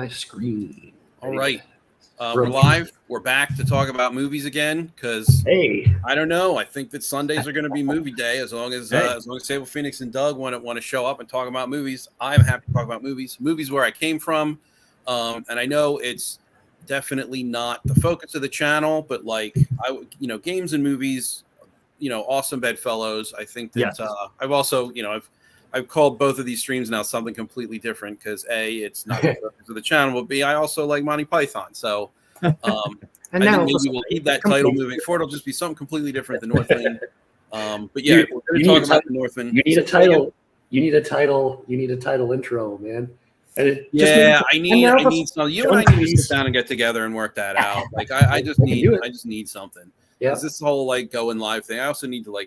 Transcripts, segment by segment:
my screen. All right. We're live. We're back to talk about movies again because I don't know. I think that Sundays are going to be movie day as long as Sable Phoenix and Doug want to show up and talk about movies. I'm happy to talk about movies where I came from, and I know it's definitely not the focus of the channel, but games and movies, awesome bedfellows. I think that I've also I've called both of these streams now something completely different because A, it's not the focus of the channel, but B, I also like Monty Python. So and I think maybe we'll keep that title moving forward. It'll just be something completely different than Northman. But yeah, we're going to talk about the Northman. You need a title. You need a title. You need a title intro, man. I need some. You and I need to sit down and get together and work that out. I just need something. Yeah. Because this whole going live thing, I also need to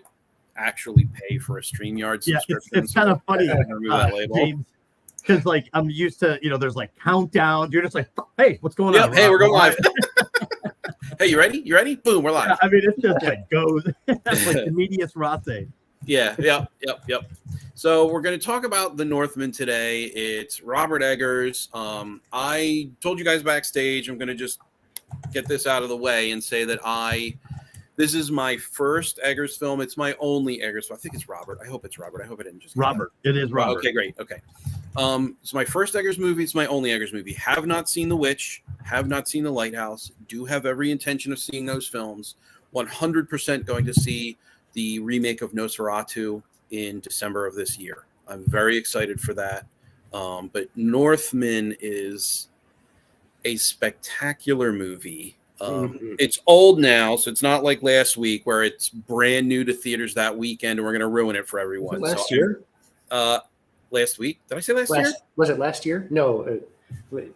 actually pay for a StreamYard subscription. It's kind of funny, because I'm used to there's countdown. You're just hey, what's going on? Hey, we're going live. Hey, you ready? You ready? Boom, we're live. Yeah, I mean, it's just goes the medias res. Yep. So we're going to talk about The Northman today. It's Robert Eggers. I told you guys backstage. I'm going to just get this out of the way and say that this is my first Eggers film. It's my only Eggers film. I think it's Robert. I hope it's Robert. I hope I didn't just Robert. It is Robert. Okay, great. Okay. It's my first Eggers movie. It's my only Eggers movie. Have not seen The Witch. Have not seen The Lighthouse. Do have every intention of seeing those films. 100% going to see the remake of Nosferatu in December of this year. I'm very excited for that. But Northman is a spectacular movie. It's old now, so it's not like last week where it's brand new to theaters that weekend and we're going to ruin it for everyone. Last year? Last week? Did I say last year? Was it last year? No. You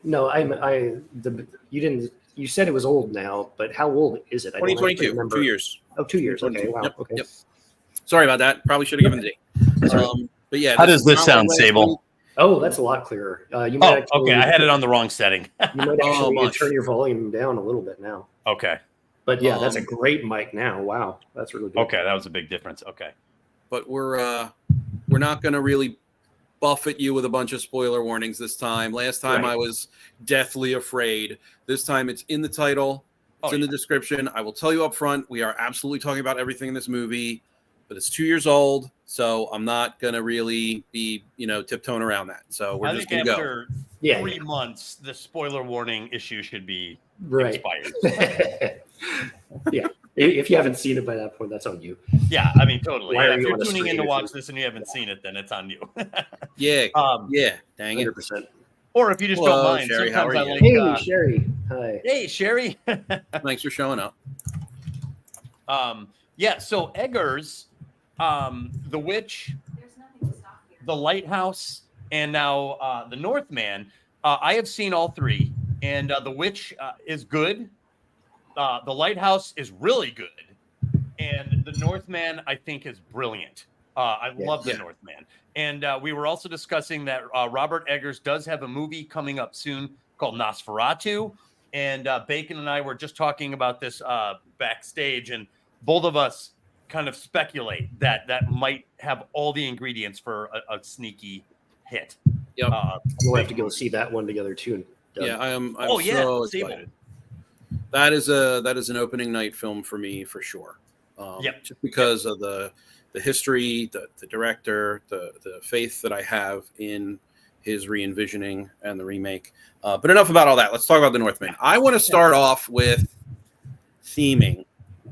didn't. You said it was old now, but how old is it? 2022. 2 years. Oh, 2 years. Okay. Wow. Yep, okay. Yep. Sorry about that. Probably should have given the date. But yeah. How does this sound, Sable? Oh, that's a lot clearer. Okay. I had it on the wrong setting. You might actually turn your volume down a little bit now. Okay. But yeah, that's a great mic now. Wow, that's really good. Okay, that was a big difference. Okay. But we're not going to really buffet you with a bunch of spoiler warnings this time. Last time I was deathly afraid. This time it's in the title. It's in the description. I will tell you up front, we are absolutely talking about everything in this movie, but it's 2 years old, so I'm not going to really be, tiptoeing around that. So we're just going to go. After 3 months, the spoiler warning issue should be expired. Yeah. If you haven't seen it by that point, that's on you. Yeah, I mean, totally. If you're tuning in to watch this and you haven't seen it, then it's on you. Yeah. Dang it. 100%. Or if you just don't mind. Sherry, how are you? Hey, Sherry. Hi. Hey, Sherry. Thanks for showing up. So Eggers, The Witch, The Lighthouse, and now The Northman. I have seen all three, and The Witch is good. The Lighthouse is really good, and The Northman I think is brilliant. I love The Northman, and we were also discussing that Robert Eggers does have a movie coming up soon called Nosferatu, and Bacon and I were just talking about this backstage, and both of us kind of speculate that might have all the ingredients for a sneaky hit. Yep. We'll have to go see that one together too. Yeah, I'm so excited. That is an opening night film for me for sure. Just because of the history, the director, the faith that I have in his re-envisioning and the remake. But enough about all that. Let's talk about The Northman. I want to start off with theming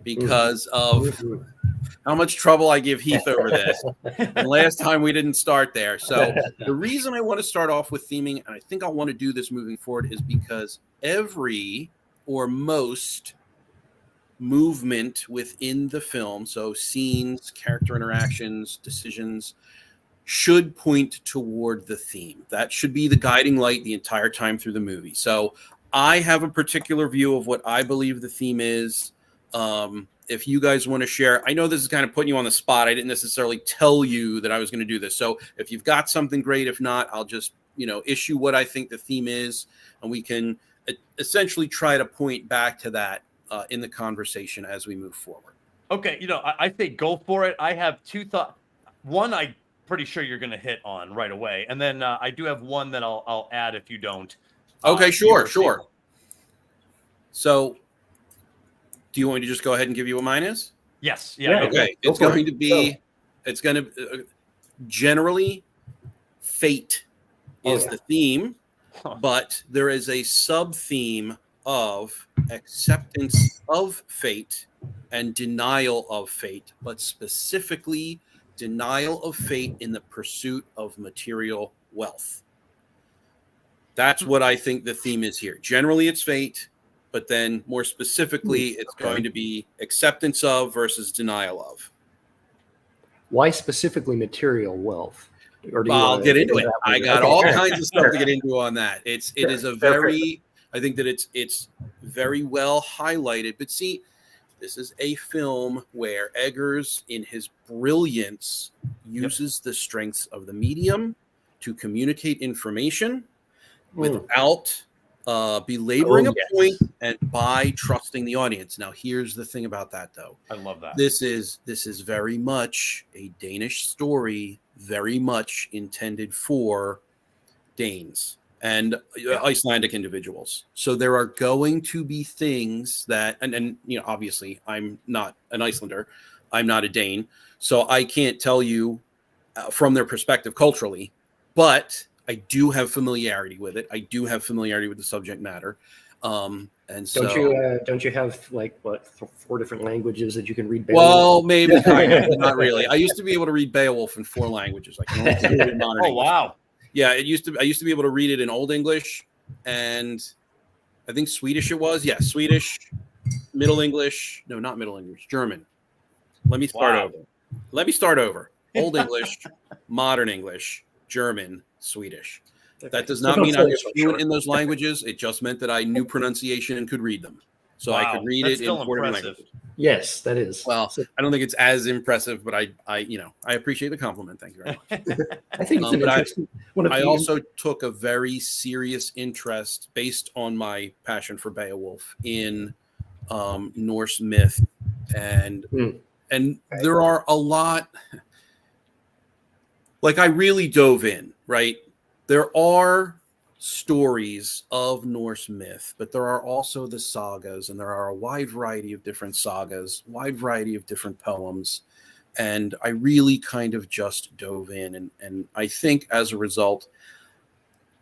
because of how much trouble I give Heath over this. And last time we didn't start there. So the reason I want to start off with theming, and I think I'll want to do this moving forward, is because every or most movement within the film, so scenes, character interactions, decisions, should point toward the theme. That should be the guiding light the entire time through the movie. So I have a particular view of what I believe the theme is. If you guys want to share, I know this is kind of putting you on the spot. I didn't necessarily tell you that I was going to do this. So if you've got something great, if not, I'll just, issue what I think the theme is, and we can essentially try to point back to that in the conversation as we move forward. Okay. I say go for it. I have two thoughts. One, I'm pretty sure you're going to hit on right away. And then I do have one that I'll add if you don't. Okay, sure. Sable. So, do you want me to just go ahead and give you what mine is? Yes. Yeah. Okay. Go It's for going it. to be. It's going to generally fate is the theme, but there is a sub theme of acceptance of fate and denial of fate, but specifically denial of fate in the pursuit of material wealth. That's what I think the theme is here. Generally, it's fate, but then more specifically, it's going to be acceptance of versus denial of. Why specifically material wealth? Or I'll get into it. I got all kinds of stuff Fair. to get into on that. It is a Fair. very, I think that it's very well highlighted. But see, this is a film where Eggers, in his brilliance, uses the strengths of the medium to communicate information without belaboring a point and by trusting the audience. Now, here's the thing about that, though. I love that. This is very much a Danish story, very much intended for Danes and Icelandic individuals. So there are going to be things that, and you know, obviously, I'm not an Icelander, I'm not a Dane, so I can't tell you from their perspective culturally, but I do have familiarity with it. I do have familiarity with the subject matter. And so, don't you have like what 4 different languages that you can read? Well, maybe kind of, but not really. I used to be able to read Beowulf in 4 languages. I can only read it in modern English. Wow! Yeah, I used to be able to read it in Old English, and I think Swedish it was. Yeah, Swedish, Middle English. No, not Middle English. German. Let me start over. Old English, Modern English, German, Swedish. That does not mean I was fluent in those languages. It just meant that I knew pronunciation and could read them. So I could read it in 4 different languages. Yes, that is. Well, I don't think it's as impressive, but I appreciate the compliment. Thank you very much. I think it's an interesting one. I also took a very serious interest, based on my passion for Beowulf, in Norse myth, and there are a lot. Like, I really dove in, right? There are stories of Norse myth, but there are also the sagas, and there are a wide variety of different sagas, wide variety of different poems. And I really kind of just dove in. And I think as a result,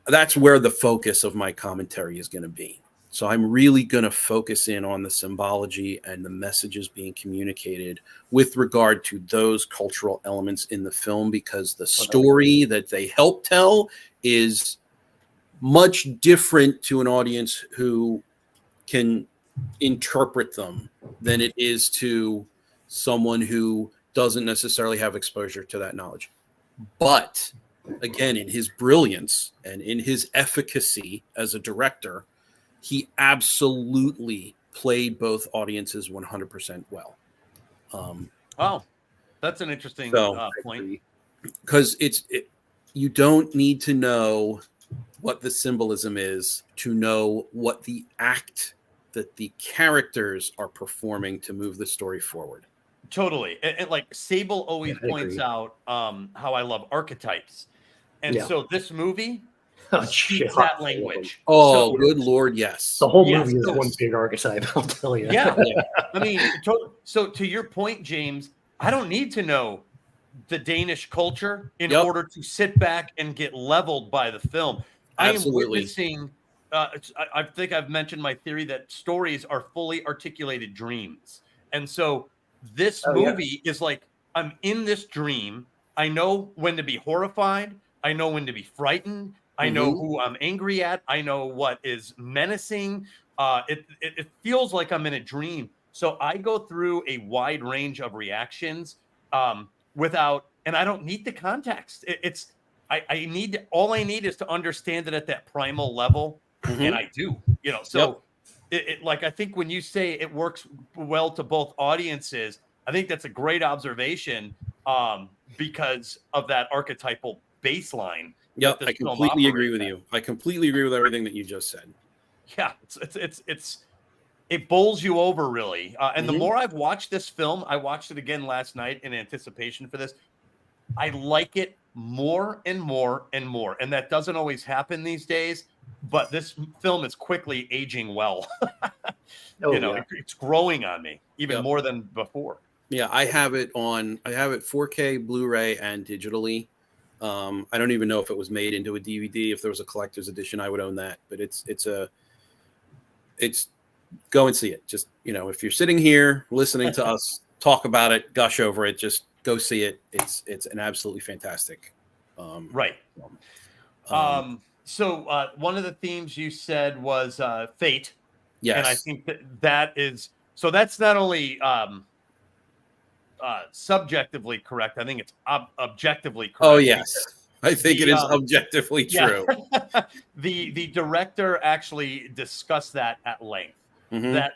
that's where the focus of my commentary is going to be. So I'm really going to focus in on the symbology and the messages being communicated with regard to those cultural elements in the film, because the story that they help tell is much different to an audience who can interpret them than it is to someone who doesn't necessarily have exposure to that knowledge. But again, in his brilliance and in his efficacy as a director, he absolutely played both audiences 100% well. Wow, that's an interesting point. Because you don't need to know what the symbolism is to know what the act that the characters are performing to move the story forward. Totally. And like Sable always points out how I love archetypes. And so this movie speaks that language. Oh, good Lord, yes. The whole movie is one big archetype, I'll tell you. Yeah. I mean, so to your point, James, I don't need to know the Danish culture in order to sit back and get leveled by the film. Absolutely. I am witnessing, I think I've mentioned my theory that stories are fully articulated dreams. And so this movie is like, I'm in this dream. I know when to be horrified. I know when to be frightened. I know who I'm angry at. I know what is menacing. It feels like I'm in a dream. So I go through a wide range of reactions without, and I don't need the context. I need, all I need is to understand it at that primal level. And I do, so like, I think when you say it works well to both audiences, I think that's a great observation because of that archetypal baseline. Yep, I completely agree with you. I completely agree with everything that you just said. Yeah, it bowls you over, really. And the more I've watched this film, I watched it again last night in anticipation for this. I like it more and more and more. And that doesn't always happen these days. but this film is quickly aging well. Oh, It's growing on me even more than before. Yeah, I have it 4K, Blu-ray, and digitally. I don't even know if it was made into a DVD. If there was a collector's edition, I would own that. But it's go and see it. Just, if you're sitting here listening to us talk about it, gush over it, just go see it. It's an absolutely fantastic. Right. So one of the themes you said was fate. Yes. And I think that is, so that's not only subjectively correct. I think it's objectively correct. Oh, yes. I think it is objectively true. Yeah. The director actually discussed that at length. Mm-hmm.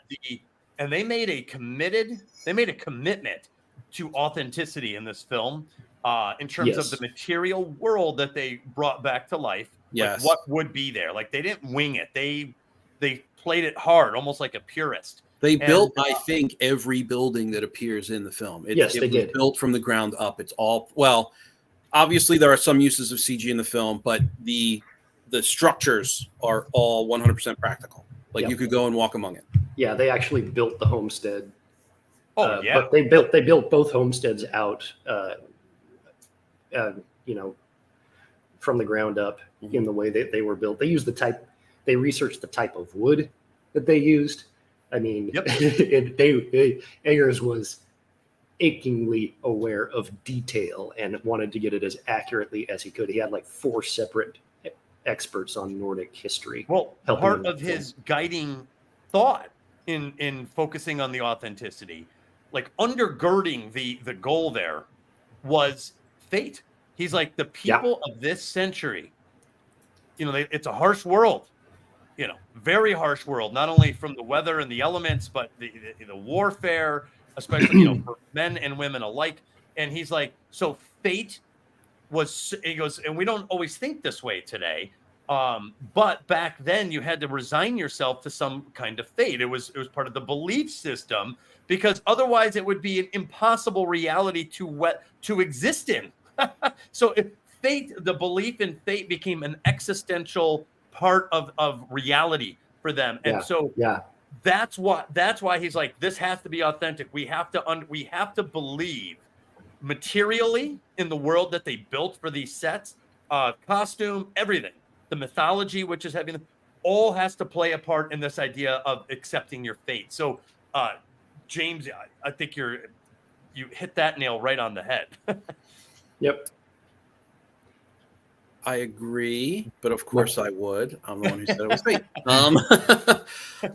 And they made a commitment to authenticity in this film in terms of the material world that they brought back to life. Yes. Like what would be there. Like they didn't wing it. They played it hard, almost like a purist. They built, I think, every building that appears in the film. It was built from the ground up. It's all, well, obviously there are some uses of CG in the film, but the structures are all 100% practical. Like you could go and walk among it. Yeah, they actually built the homestead. Oh, yeah. But they built both homesteads out, from the ground up in the way that they were built. They used they researched the type of wood that they used. I mean, Eggers was achingly aware of detail and wanted to get it as accurately as he could. He had like 4 separate experts on Nordic history. Well, part of his guiding thought in focusing on the authenticity, like undergirding the goal there, was fate. He's like, the people of this century, it's a harsh world, very harsh world, not only from the weather and the elements, but the warfare, especially, for men and women alike. And he's like, so fate he goes, and we don't always think this way today. But back then you had to resign yourself to some kind of fate. It was part of the belief system, because otherwise it would be an impossible reality to exist in. So the belief in fate became an existential part of reality for them. And that's why he's like, this has to be authentic. We have to believe materially in the world that they built for these sets, costume, everything, the mythology, which is having, all has to play a part in this idea of accepting your fate. So, James, I think you hit that nail right on the head. Yep. I agree, but of course I would. I'm the one who said it was fate.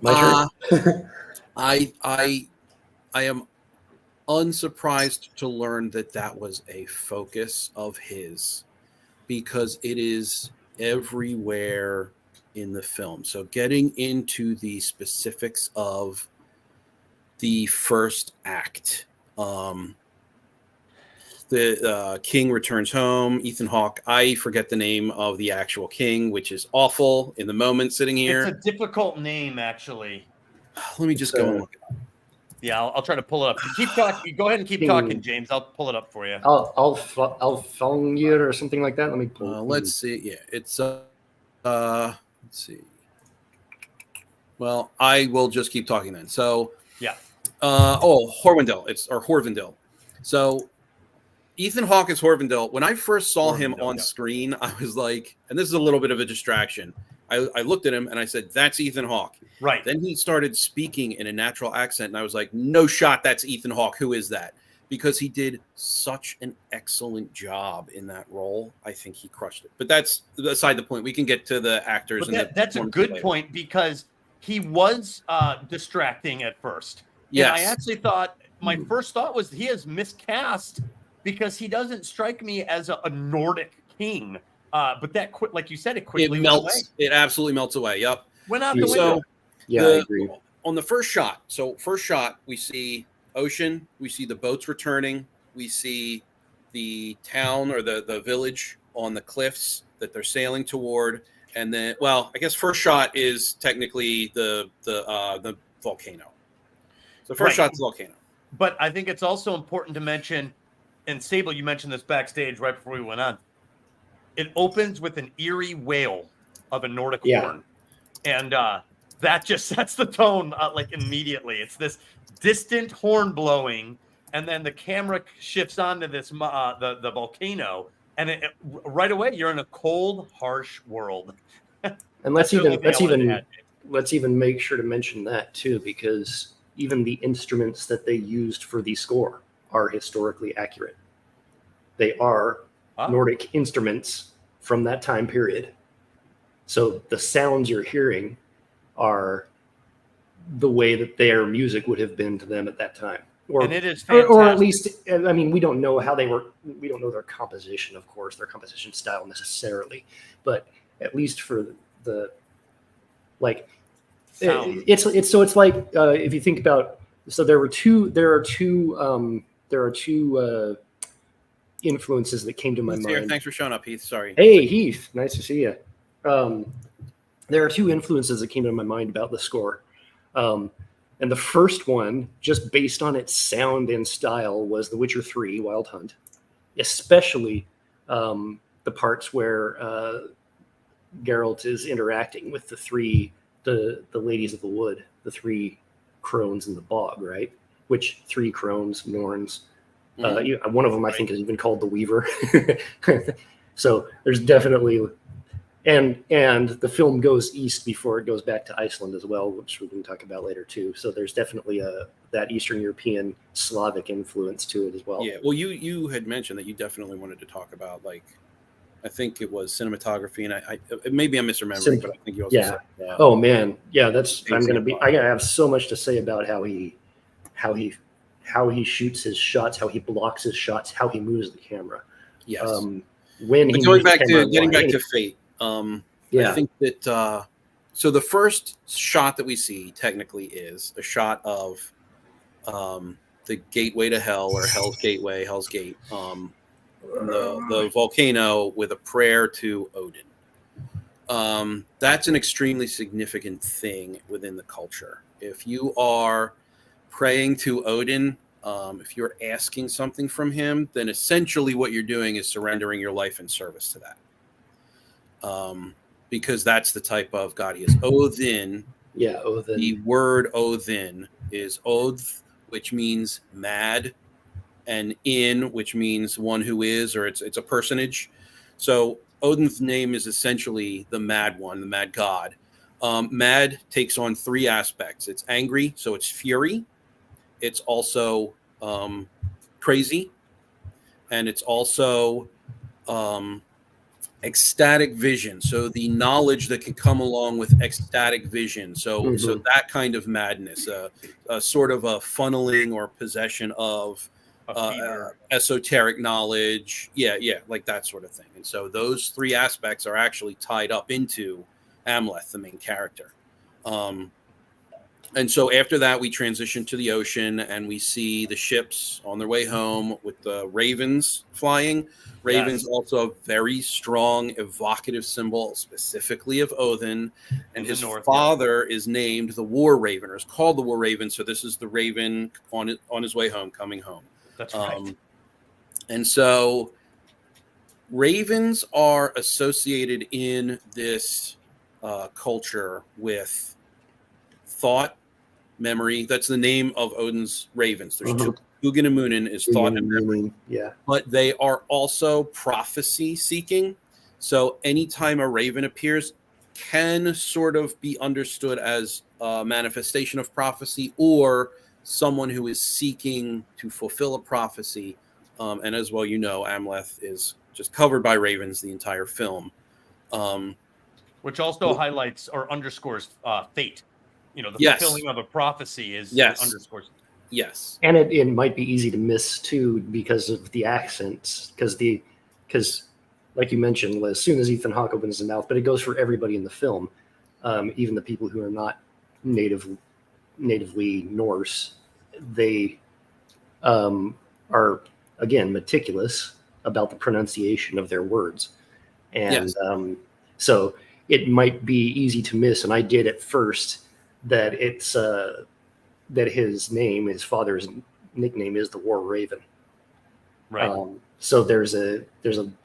My turn. I am unsurprised to learn that was a focus of his, because it is everywhere in the film. So getting into the specifics of the first act, the king returns home, Ethan Hawke. I forget the name of the actual king, which is awful in the moment sitting here. It's a difficult name, actually. Let me just go and look it up. Yeah, I'll try to pull it up. Keep talking. Go ahead and keep talking, James. I'll pull it up for you. I'll phone you or something like that. Let me pull. Let's see. Yeah, it's let's see. Well, I will just keep talking then. So yeah. Horvindil. So Ethan Hawke is Horvindil. When I first saw him on screen, I was like, and this is a little bit of a distraction. I looked at him and I said, "That's Ethan Hawke." Right. Then he started speaking in a natural accent, and I was like, "No shot, that's Ethan Hawke. Who is that?" Because he did such an excellent job in that role. I think he crushed it. But that's aside the point. We can get to the actors. But that's a good point, because he was distracting at first. Yes. And I actually thought, my first thought was he is miscast, because he doesn't strike me as a Nordic king. But that like you said, it quickly melts. went away. It absolutely melts away. Yep. Went out the window. Yeah, I agree. On the first shot, we see ocean, we see the boats returning, we see the town or the village on the cliffs that they're sailing toward, and then, well, I guess first shot is technically the volcano. So first shot's the volcano. But I think it's also important to mention, and Sable, you mentioned this backstage right before we went on. It opens with an eerie wail of a Nordic horn, and that just sets the tone like immediately. It's this distant horn blowing, and then the camera shifts onto this the volcano, and right away you're in a cold, harsh world. And let's even make sure to mention that too, because even the instruments that they used for the score are historically accurate. They are Nordic instruments from that time period. So the sounds you're hearing are the way that their music would have been to them at that time. And it is fantastic. Or at least, I mean, we don't know how they were. We don't know their composition, of course, their composition style necessarily, but at least for the like, it's like if you think about, so there are two influences that came to my mind. Thanks for showing up, Heath. Sorry. Hey, Heath, nice to see you. There are two influences that came to my mind about the score. And the first one, just based on its sound and style, was The Witcher 3 Wild Hunt, especially the parts where Geralt is interacting with the ladies of the wood, the three crones in the bog, right? Which three crones, Norns. One of them, I think, is even called the Weaver. So there's definitely, and the film goes east before it goes back to Iceland as well, which we can talk about later too. So there's definitely that Eastern European Slavic influence to it as well. Yeah. Well, you had mentioned that you definitely wanted to talk about, like, I think it was cinematography, and I maybe I'm misremembering, but I think you also said, oh man, yeah, I have so much to say about how he shoots his shots, how he blocks his shots, how he moves the camera. Yes. Getting back to Fate. I think that so the first shot that we see technically is a shot of the gateway to hell, or Hell's Gateway, Hell's Gate, the volcano, with a prayer to Odin. That's an extremely significant thing within the culture. If you are praying to Odin, if you're asking something from him, then essentially what you're doing is surrendering your life in service to that. Because that's the type of god he is. Odin. Yeah, Odin. The word Odin is Odh, which means mad, and in, which means one who is, or it's a personage. So Odin's name is essentially the mad one, the mad god. Mad takes on three aspects. It's angry, so it's fury. It's also crazy, and it's also ecstatic vision. So the knowledge that can come along with ecstatic vision. So so that kind of madness, a sort of a funneling or possession of esoteric knowledge. Yeah, like that sort of thing. And so those three aspects are actually tied up into Amleth, the main character. And so after that, we transition to the ocean, and we see the ships on their way home with the ravens flying. Ravens, also a very strong, evocative symbol, specifically of Odin. And his father is named the War Raven, or is called the War Raven. So this is the raven on his way home, coming home. That's right. And so ravens are associated in this culture with thought, memory. That's the name of Odin's ravens. There's two. Hugin and Munin is thought and memory. Yeah. But they are also prophecy seeking. So anytime a raven appears, can sort of be understood as a manifestation of prophecy, or someone who is seeking to fulfill a prophecy. And as well, Amleth is just covered by ravens the entire film. Which also highlights or underscores fate. The fulfilling of a prophecy is underscores. Yes. And it might be easy to miss too because of the accents, because like you mentioned, as soon as Ethan Hawke opens his mouth, but it goes for everybody in the film, even the people who are not natively Norse, they are, again, meticulous about the pronunciation of their words. And so it might be easy to miss, and I did at first, that it's that his father's nickname is the War Raven. Right. So there's a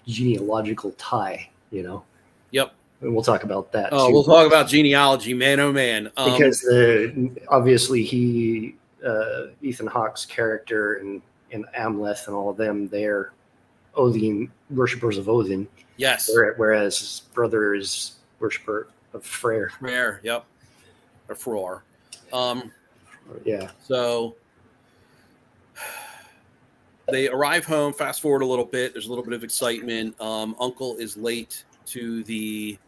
genealogical tie, Yep. And we'll talk about that. Oh, too. we'll talk about genealogy, man. Oh, man. Because obviously Ethan Hawke's character and Amleth and all of them, they're Odin worshippers of Odin. Yes. Whereas his brother is worshipper of Freyr. Freyr, yep. Or Fror. Yeah. So they arrive home. Fast forward a little bit. There's a little bit of excitement. Uncle is late to the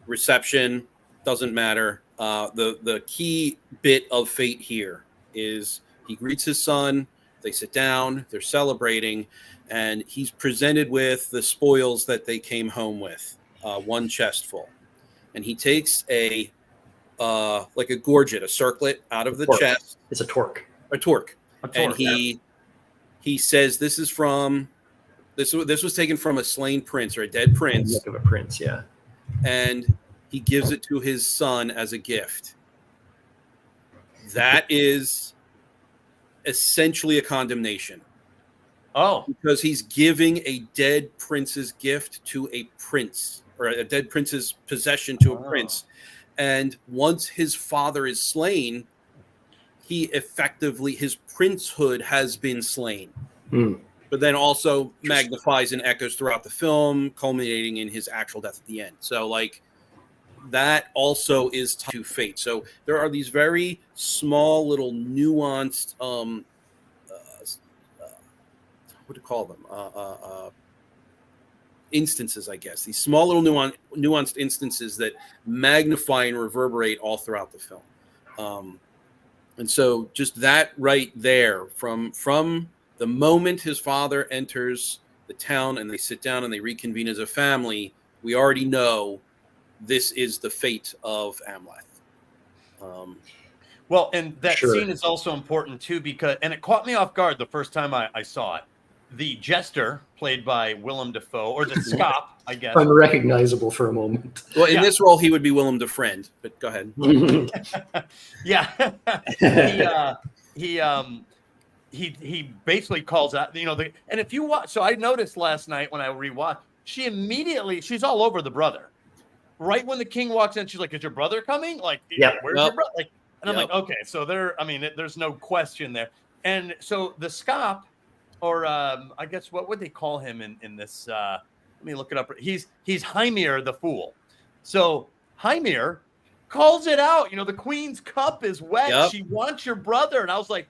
reception. Doesn't matter. The key bit of fate here is he greets his son. They sit down. They're celebrating, and he's presented with the spoils that they came home with, one chest full, and he takes a gorget, a circlet out of the chest. It's a torque. A torque. And he says this is from this was taken from a slain prince or a dead prince. Look of a prince, yeah. And he gives it to his son as a gift. That is essentially a condemnation. Oh, because he's giving a dead prince's gift to a prince, or a dead prince's possession to a prince. And once his father is slain, his princehood has been slain. But then also magnifies and echoes throughout the film, culminating in his actual death at the end. So, like, that also is tied to fate. So there are these very small, little nuanced, what do you call them? Instances, I guess. These small, little nuanced instances that magnify and reverberate all throughout the film. And so, just that right there, from the moment his father enters the town and they sit down and they reconvene as a family, we already know this is the fate of Amleth. Well, and that scene is also important too, because, and it caught me off guard the first time I saw it. The jester, played by Willem Dafoe, or the Scop, I guess. Unrecognizable for a moment. Well, in this role, he would be Willem Dafoe, but go ahead. Yeah. He basically calls out, and if you watch, so I noticed last night when I rewatched, she's all over the brother. Right when the king walks in, she's like, "Is your brother coming?" Like, where's your brother? Like, and I'm like, okay, so there's no question there. And so the Scop, or I guess what would they call him in this? Let me look it up. He's Hymir the Fool. So Hymir calls it out. The queen's cup is wet. Yep. She wants your brother, and I was like,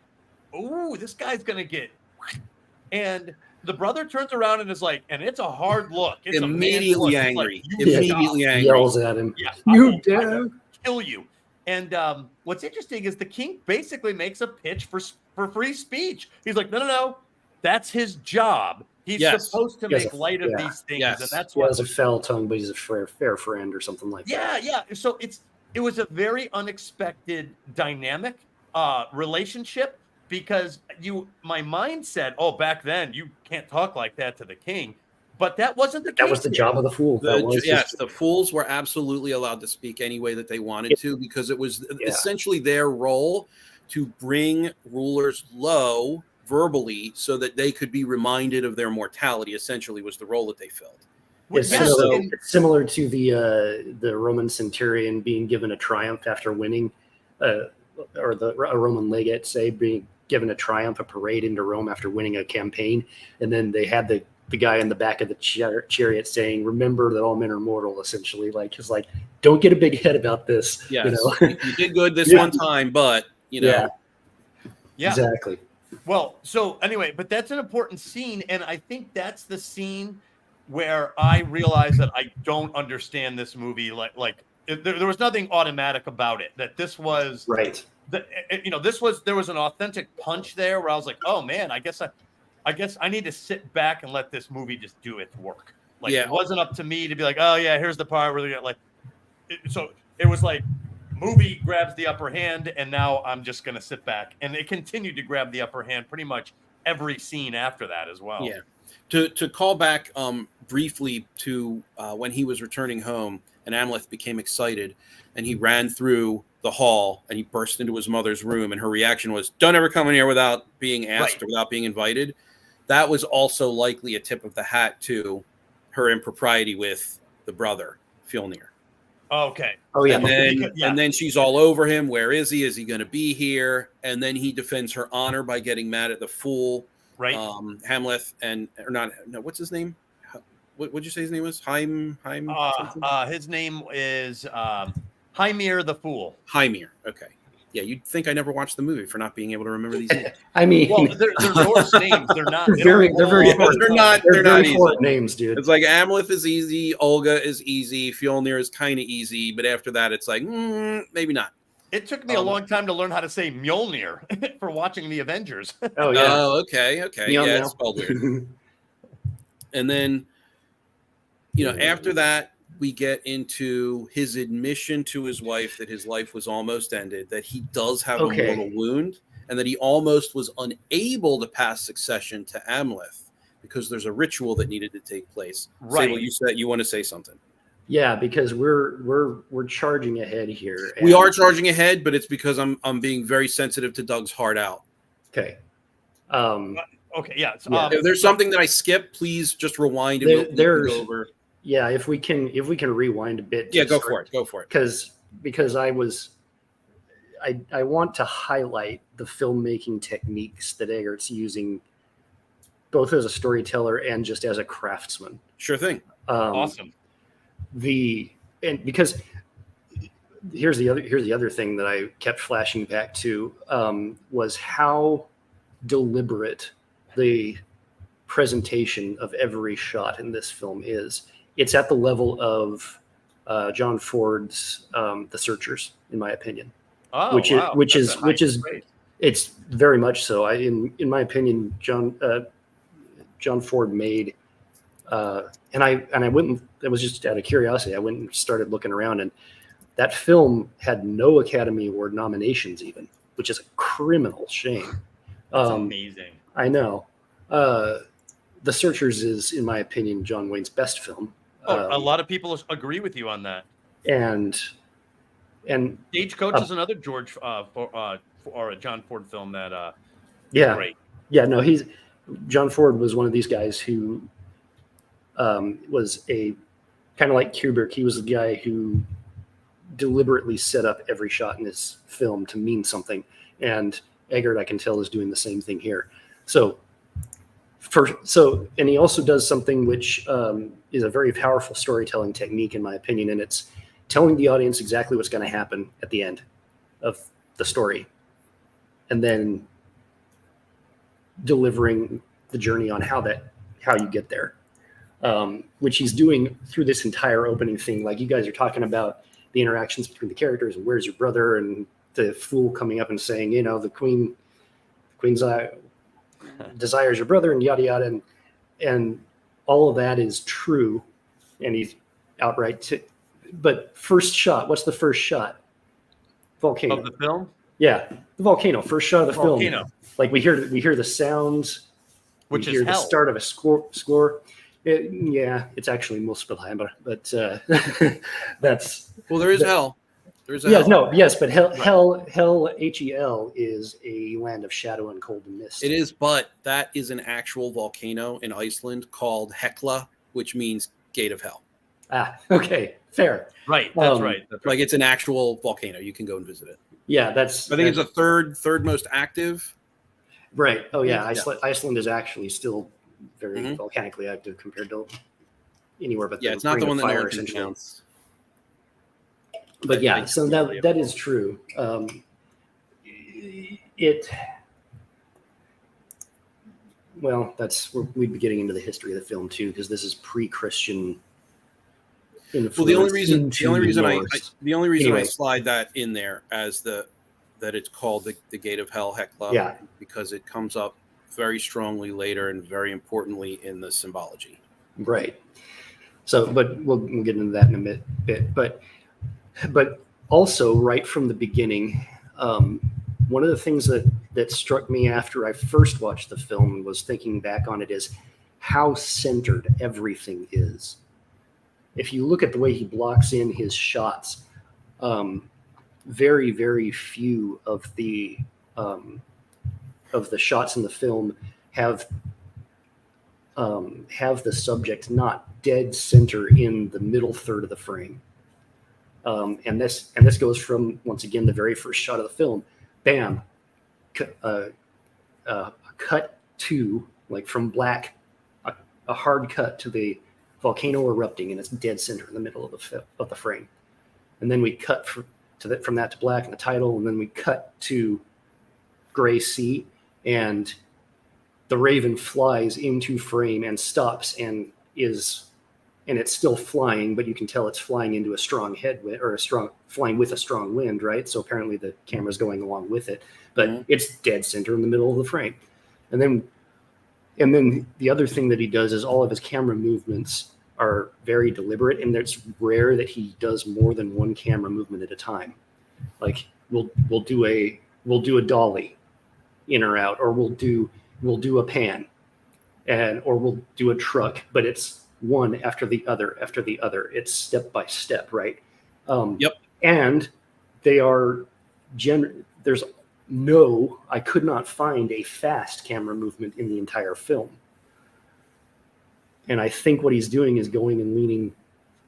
"Ooh, this guy's gonna get." And the brother turns around and is like, and it's a hard look. It's immediately angry. Like, immediately angry. Yells at him. Yeah, you dare kill you. And what's interesting is the king basically makes a pitch for free speech. He's like, no, that's his job. He's supposed to make light of these things, and that's he has a foul tongue, but he's a fair friend or something like that. Yeah. So it was a very unexpected dynamic relationship, because my mind said, oh, back then you can't talk like that to the king. But that wasn't the case. That was the job of the fool. The fools were absolutely allowed to speak any way that they wanted to, because it was essentially their role to bring rulers low verbally so that they could be reminded of their mortality, essentially, was the role that they filled. It's similar to the Roman centurion being given a triumph after winning, or a Roman legate, say, being given a triumph, a parade into Rome after winning a campaign, and then they had the guy in the back of the chariot saying, "Remember that all men are mortal." Essentially, he's like, "Don't get a big head about this." Yes. You did good this one time, but Yeah. Exactly. Well, so anyway, but that's an important scene, and I think that's the scene where I realized that I don't understand this movie. There was nothing automatic about it. That this was right. There was an authentic punch there where I was like, oh man, I guess I need to sit back and let this movie just do its work. It wasn't up to me to be like, oh yeah, here's the part where so it was like movie grabs the upper hand, and now I'm just going to sit back. And it continued to grab the upper hand pretty much every scene after that as well. Yeah. To call back briefly to when he was returning home and Amleth became excited and he ran through the hall and he burst into his mother's room, and her reaction was, "Don't ever come in here without being asked or without being invited." That was also likely a tip of the hat to her impropriety with the brother. Fjolnir. Okay. Oh yeah. And then she's all over him. Where is he? Is he going to be here? And then he defends her honor by getting mad at the fool, right? Hamlet what's his name? What'd you say his name was? His name is Hymir the Fool. Hymir. Okay. Yeah, you'd think I never watched the movie for not being able to remember these names. I mean, well, they're Norse names. They're not. They're not easy names, dude. It's like Amleth is easy, Olga is easy, Fjolnir is kind of easy, but after that, it's like maybe not. It took me a long time to learn how to say Mjolnir for watching the Avengers. Oh yeah. Oh, okay. Yeah, it's spelled weird. And then, after that, we get into his admission to his wife that his life was almost ended, that he does have a mortal wound, and that he almost was unable to pass succession to Amleth because there's a ritual that needed to take place. Right. Sable, you said you want to say something. Yeah, because we're charging ahead here. We are charging ahead, but it's because I'm being very sensitive to Doug's heart out. Okay. Okay. Yeah. If there's something that I skip, please just rewind and we'll go over. Yeah, if we can rewind a bit. Yeah, go for it. Because I want to highlight the filmmaking techniques that Eggert's using, both as a storyteller and just as a craftsman. Sure thing. Awesome. Because here's the other thing that I kept flashing back to was how deliberate the presentation of every shot in this film is. It's at the level of John Ford's The Searchers, in my opinion. Oh, which is great. It's very much so. In my opinion, John Ford made, and I went. It was just out of curiosity. I went and started looking around, and that film had no Academy Award nominations, even, which is a criminal shame. That's amazing. I know. The Searchers is, in my opinion, John Wayne's best film. A lot of people agree with you on that. And Stagecoach is another or a John Ford film that great. Yeah, no, John Ford was one of these guys who was a kind of like Kubrick. He was the guy who deliberately set up every shot in his film to mean something, and Eggert, I can tell, is doing the same thing here. And he also does something which is a very powerful storytelling technique, in my opinion, and it's telling the audience exactly what's going to happen at the end of the story, and then delivering the journey on how you get there, which he's doing through this entire opening thing. Like, you guys are talking about the interactions between the characters and where's your brother, and the fool coming up and saying, the queen's desires your brother, and yada yada, and all of that is true, and he's outright. But first shot, what's the first shot? Volcano of the film. Yeah, the volcano. First shot of the volcano. Film. Like we hear the sounds, which is the start of a score. It's actually Muspelheim, but that's there is hell. There's a hell. But hell, HEL is a land of shadow and cold and mist. It is, but that is an actual volcano in Iceland called Hekla, which means gate of hell. Ah, okay, fair. Right, that's right. Like, it's an actual volcano. You can go and visit it. Yeah, I think it's the third most active. Right. Oh yeah, Iceland is actually still very volcanically active compared to anywhere but it's not the one that fire, essentially counts. But yeah, so that is true. We'd be getting into the history of the film too, because this is pre-Christian influence. Well, the only reason I slide that in there as that it's called the Gate of Hell, Hekla, because it comes up very strongly later and very importantly in the symbology. Right. So, but we'll get into that in a bit. But also, right from the beginning, one of the things that struck me after I first watched the film and was thinking back on it is how centered everything is. If you look at the way he blocks in his shots, very, very few of the shots in the film have have the subject not dead center in the middle third of the frame. And this goes from, once again, the very first shot of the film. Bam, cut to, like, from black, a hard cut to the volcano erupting, and it's dead center in the middle of the frame. And then we cut from that to black in the title, and then we cut to gray sea, and the raven flies into frame and stops and it's still flying, but you can tell it's flying into a strong headwind, or flying with a strong wind, right? So apparently the camera's going along with it, but it's dead center in the middle of the frame. And then the other thing that he does is all of his camera movements are very deliberate, and it's rare that he does more than one camera movement at a time. Like we'll do a dolly in or out, or we'll do a pan, or we'll do a truck, but it's one after the other after the other. It's step by step, right? And they are I could not find a fast camera movement in the entire film. And I think what he's doing is going and leaning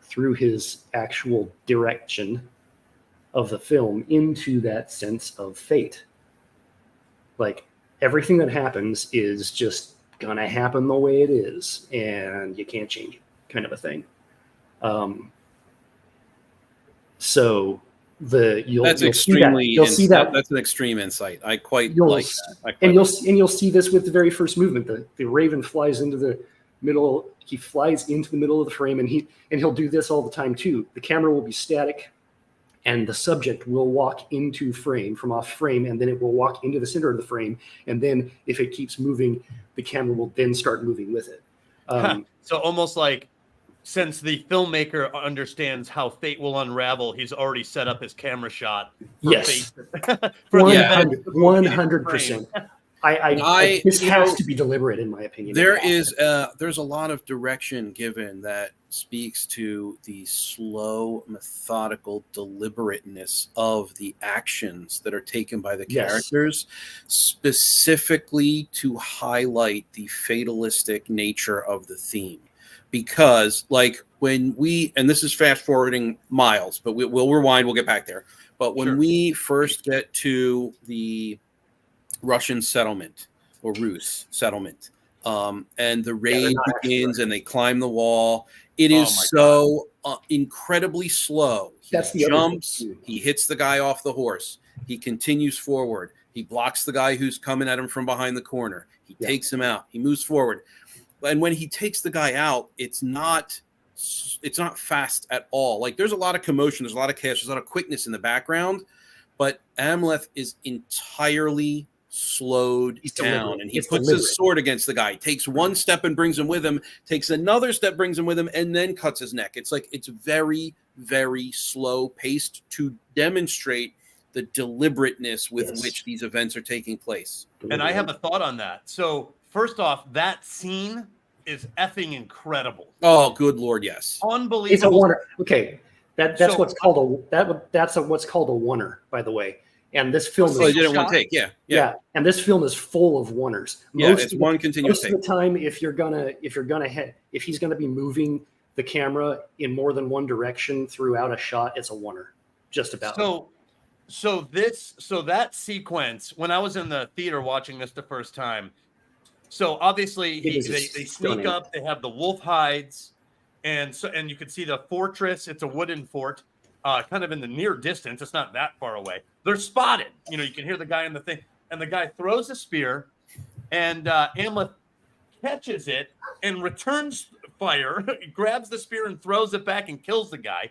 through his actual direction of the film into that sense of fate. Like, everything that happens is just gonna happen the way it is, and you can't change it, kind of a thing. So that's an extreme insight. I quite like that. You'll see this with the very first movement. The raven flies into the middle. He flies into the middle of the frame, and he'll do this all the time too. The camera will be static, and the subject will walk into frame from off frame, and then it will walk into the center of the frame. And then if it keeps moving, the camera will then start moving with it. So almost like, since the filmmaker understands how fate will unravel, he's already set up his camera shot. Yes, 100%. This has to be deliberate, in my opinion. There's a lot of direction given that speaks to the slow, methodical deliberateness of the actions that are taken by the characters, specifically to highlight the fatalistic nature of the theme. Because, like, when and this is fast forwarding miles, but we'll rewind, we'll get back there. But when we first get to the Russian settlement, or Rus settlement, and the raid begins and they climb the wall, it is so incredibly slow. He jumps, he hits the guy off the horse, he continues forward, he blocks the guy who's coming at him from behind the corner, he takes him out, he moves forward. And when he takes the guy out, it's not fast at all. Like, there's a lot of commotion, there's a lot of chaos, there's a lot of quickness in the background, but Amleth is entirely slowed down, and he puts his sword against the guy, takes one step and brings him with him, takes another step, brings him with him, and then cuts his neck. It's like, it's very, very slow paced to demonstrate the deliberateness with which these events are taking place. And I have a thought on that. So first off, that scene is effing incredible. Oh, good Lord, yes. Unbelievable. It's a wonder. Okay. That's what's called a oneer, by the way. And this film they did it one take, yeah. And this film is full of oneers. It's one continuous take. Most of the time, if he's gonna be moving the camera in more than one direction throughout a shot, it's a oneer. Just about. So that sequence, when I was in the theater watching this the first time, so obviously they sneak up, they have the wolf hides, and you can see the fortress. It's a wooden fort, kind of in the near distance. It's not that far away. They're spotted. You can hear the guy in the thing, and the guy throws a spear, and Amleth catches it and returns fire, grabs the spear and throws it back and kills the guy.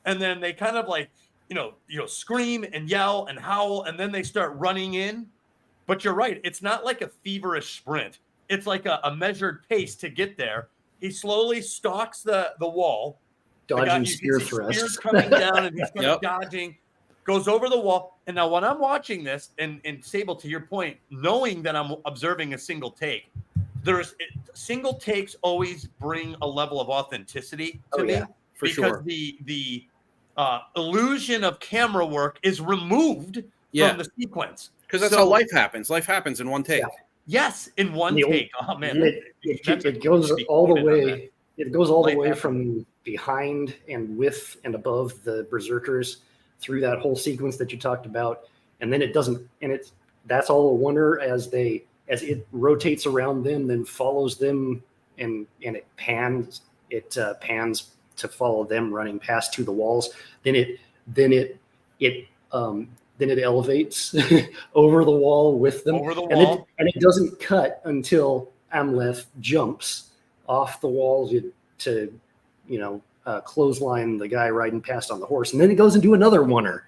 And then they kind of like, scream and yell and howl, and then they start running in. But you're right. It's not like a feverish sprint. It's like a measured pace to get there. He slowly stalks the wall. Dodging spear thrusts. Spears coming down, and he's kind of dodging, goes over the wall. And now when I'm watching this, and Sable, to your point, knowing that I'm observing a single take, single takes always bring a level of authenticity to me. For sure. The illusion of camera work is removed from the sequence. Because that's how life happens. Life happens in one take. Yes, in one take. Oh man, it goes all the way. It goes all the way from behind and with and above the berserkers through that whole sequence that you talked about, and then it doesn't. And that's all a wonder as it rotates around them, then follows them, and it pans to follow them running past to the walls. Then it elevates over the wall with them. Over the wall. And it doesn't cut until Amleth jumps off the wall to clothesline the guy riding past on the horse. And then it goes and do another oneer.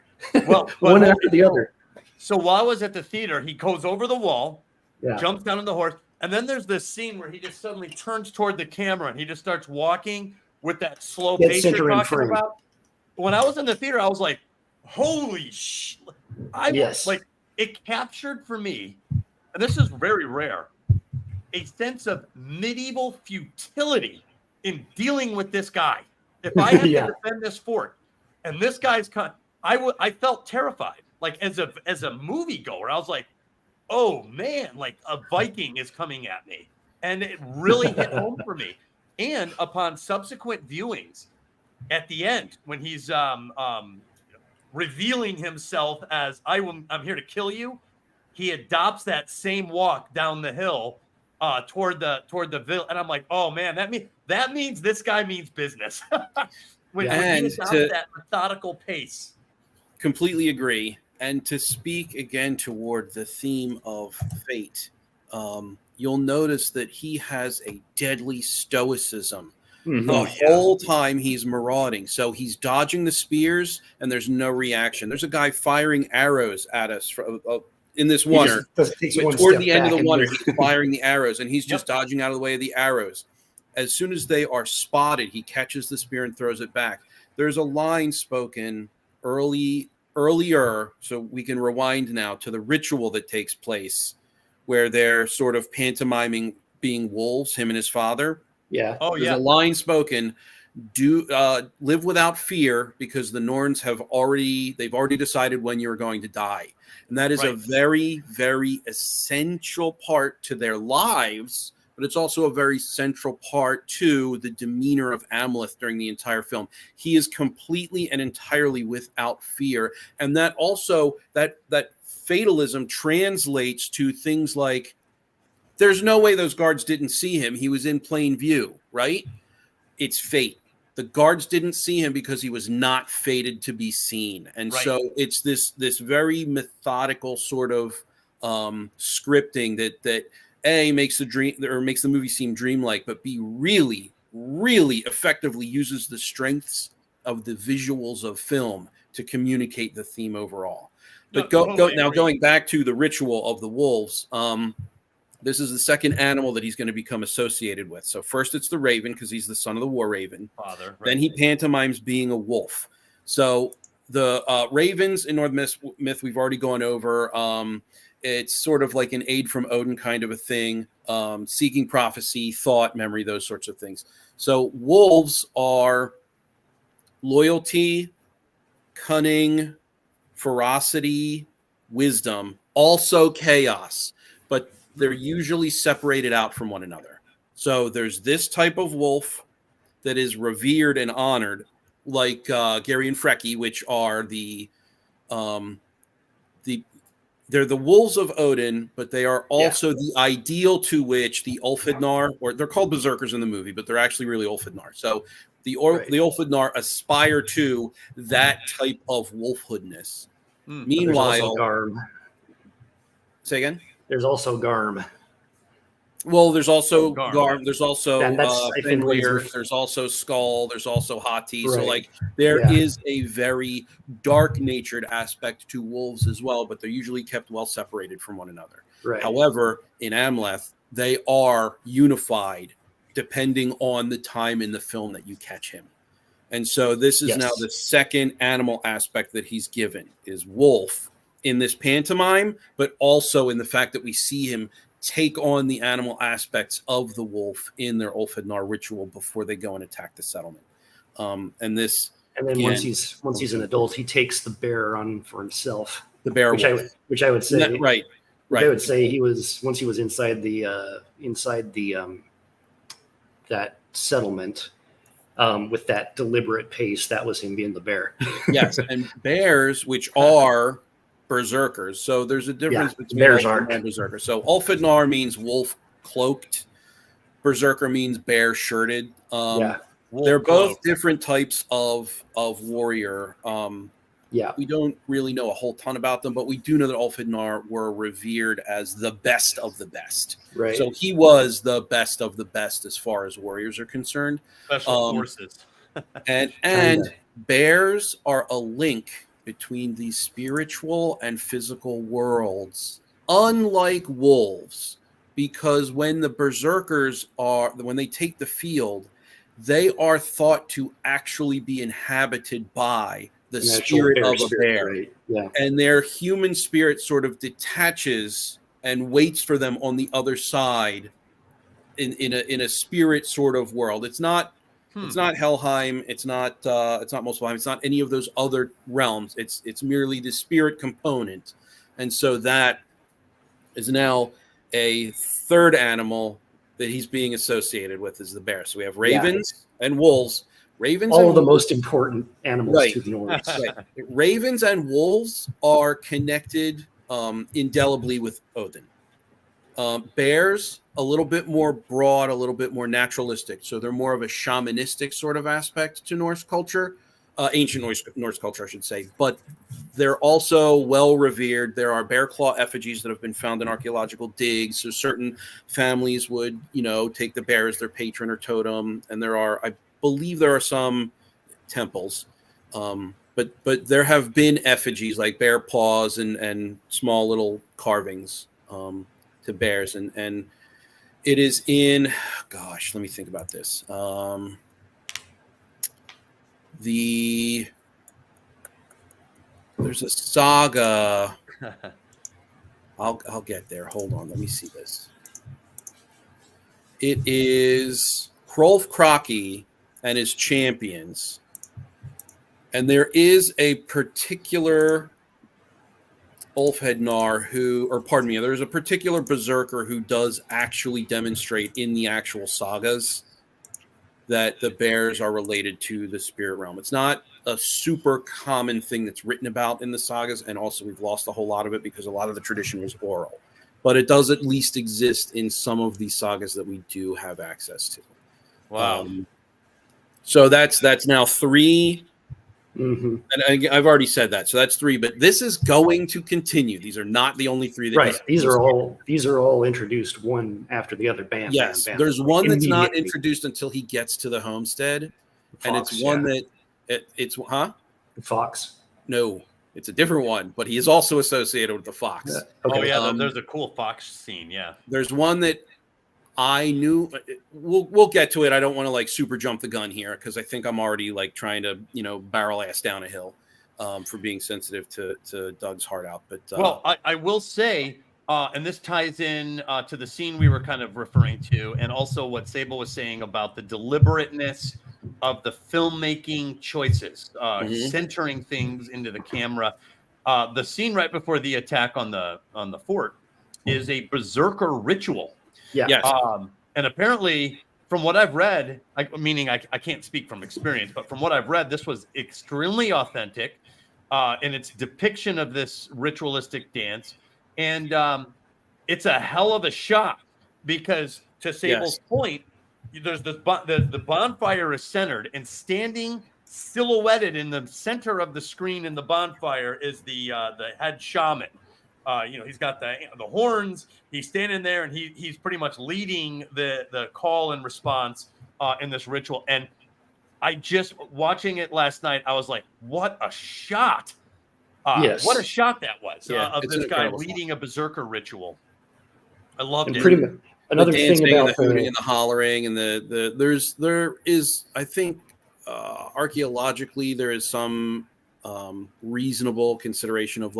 Well, one after the other. So while I was at the theater, he goes over the wall, yeah. jumps down on the horse, and then there's this scene where he just suddenly turns toward the camera and he just starts walking with that slow pace you're talking about. When I was in the theater, I was like, holy shit. Like, it captured for me, and this is very rare, a sense of medieval futility in dealing with this guy. If I had to defend this fort, and this guy's I felt terrified. Like as a moviegoer, I was like, oh man, like a Viking is coming at me. And it really hit home for me. And upon subsequent viewings, at the end, when he's revealing himself as I'm here to kill you, he adopts that same walk down the hill toward the village, and I'm like, oh man, that means this guy means business. when he adopts that methodical pace. Completely agree. And to speak again toward the theme of fate, you'll notice that he has a deadly stoicism. The whole time he's marauding. So he's dodging the spears and there's no reaction. There's a guy firing arrows at us in this oneer. Toward the end of the oneer, he's firing the arrows and he's just dodging out of the way of the arrows. As soon as they are spotted, he catches the spear and throws it back. There's a line spoken earlier, so we can rewind now to the ritual that takes place where they're sort of pantomiming being wolves, him and his father. Yeah. Oh, There's a line spoken, live without fear, because the Norns they've already decided when you're going to die. And that is a very, very essential part to their lives, but it's also a very central part to the demeanor of Amleth during the entire film. He is completely and entirely without fear. And that also, that fatalism translates to things like, there's no way those guards didn't see him. He was in plain view, right? It's fate. The guards didn't see him because he was not fated to be seen. And so it's this very methodical sort of scripting that A, makes the movie seem dreamlike, but B, really, really effectively uses the strengths of the visuals of film to communicate the theme overall. But going back to the ritual of the wolves, this is the second animal that he's going to become associated with. So first it's the raven, because he's the son of the war raven. Father. Then he pantomimes being a wolf. So the ravens in Norse myth we've already gone over. It's sort of like an aid from Odin kind of a thing, seeking prophecy, thought, memory, those sorts of things. So wolves are loyalty, cunning, ferocity, wisdom, also chaos, but they're usually separated out from one another. So there's this type of wolf that is revered and honored, like Gary and Freki, which are they're the wolves of Odin, but they are also the ideal to which the Ulfhednar, or they're called berserkers in the movie, but they're actually really Ulfhednar. So the Ulfhednar aspire to that type of wolfhoodness. Meanwhile, say again. There's also Garm. Well, there's also Garm. There's also Fenrir. There's also Skull. There's also Hati. So, like, there is a very dark-natured aspect to wolves as well, but they're usually kept well separated from one another. Right. However, in Amleth, they are unified depending on the time in the film that you catch him. And so this is now the second animal aspect that he's given, is wolf in this pantomime, but also in the fact that we see him take on the animal aspects of the wolf in their Ulfhednar ritual before they go and attack the settlement. And then again, once he's an adult, he takes the bear on for himself. The bear, which I would say, right? Right. I would say he was once he was inside the that settlement with that deliberate pace. That was him being the bear. Yes, and bears, which are berserkers. So there's a difference between bears and berserker. So Ulfhednar means wolf cloaked. Berserker means bear shirted. They're both different types of warrior. We don't really know a whole ton about them, but we do know that Ulfhednar were revered as the best of the best. Right. So he was the best of the best as far as warriors are concerned. Special forces. and bears are a link between the spiritual and physical worlds, unlike wolves, because when the berserkers when they take the field, they are thought to actually be inhabited by the spirit of a bear. Right. Yeah. And their human spirit sort of detaches and waits for them on the other side in a spirit sort of world. It's not Helheim, it's not Muspelheim, it's not any of those other realms. It's merely the spirit component. And so that is now a third animal that he's being associated with is the bear. So we have ravens and wolves. Ravens, all of the most important animals to the Norse. Right. Ravens and wolves are connected indelibly with Odin. Bears, a little bit more broad, a little bit more naturalistic. So they're more of a shamanistic sort of aspect to Norse culture, ancient Norse culture, I should say. But they're also well revered. There are bear claw effigies that have been found in archaeological digs. So certain families would, take the bear as their patron or totem. And I believe there are some temples, but there have been effigies like bear paws and small little carvings to bears, and it is in. Gosh, let me think about this. There's a saga. I'll get there. Hold on, let me see this. It is Hrolf Kraki and his champions. And there is a particular Ulfhednar there's a particular berserker who does actually demonstrate in the actual sagas that the bears are related to the spirit realm. It's not a super common thing that's written about in the sagas, and also we've lost a whole lot of it because a lot of the tradition was oral. But it does at least exist in some of these sagas that we do have access to. Wow. So that's now 3. Mm-hmm. And I've already said that. So that's 3, but this is going to continue. These are not the only 3 that right. These are all introduced one after the other. Bam. Yes. Bam, bam. There's one that's not introduced until he gets to the homestead. Fox, and it's one that it's Fox. No, it's a different one, but he is also associated with the fox. Yeah. Okay. Oh yeah, there's a cool fox scene. Yeah. There's one that I knew. We'll get to it. I don't want to super jump the gun here because I think I'm already trying to barrel ass down a hill for being sensitive to Doug's heart out. But well, I will say, and this ties in to the scene we were kind of referring to, and also what Sable was saying about the deliberateness of the filmmaking choices, centering things into the camera. The scene right before the attack on the fort is a berserker ritual. Yeah. Yes. And apparently, from what I've read, I can't speak from experience, but from what I've read, this was extremely authentic in its depiction of this ritualistic dance. And it's a hell of a shot because, to Sable's point, there's this the bonfire is centered, and standing silhouetted in the center of the screen in the bonfire is the head shaman. He's got the horns. He's standing there, and he's pretty much leading the call and response in this ritual. And I just watching it last night, I was like, "What a shot! Yes. What a shot that was of this guy leading a berserker ritual." I loved it. Another the thing dancing about and the hooting and the hollering and there is I think archaeologically there is some reasonable consideration of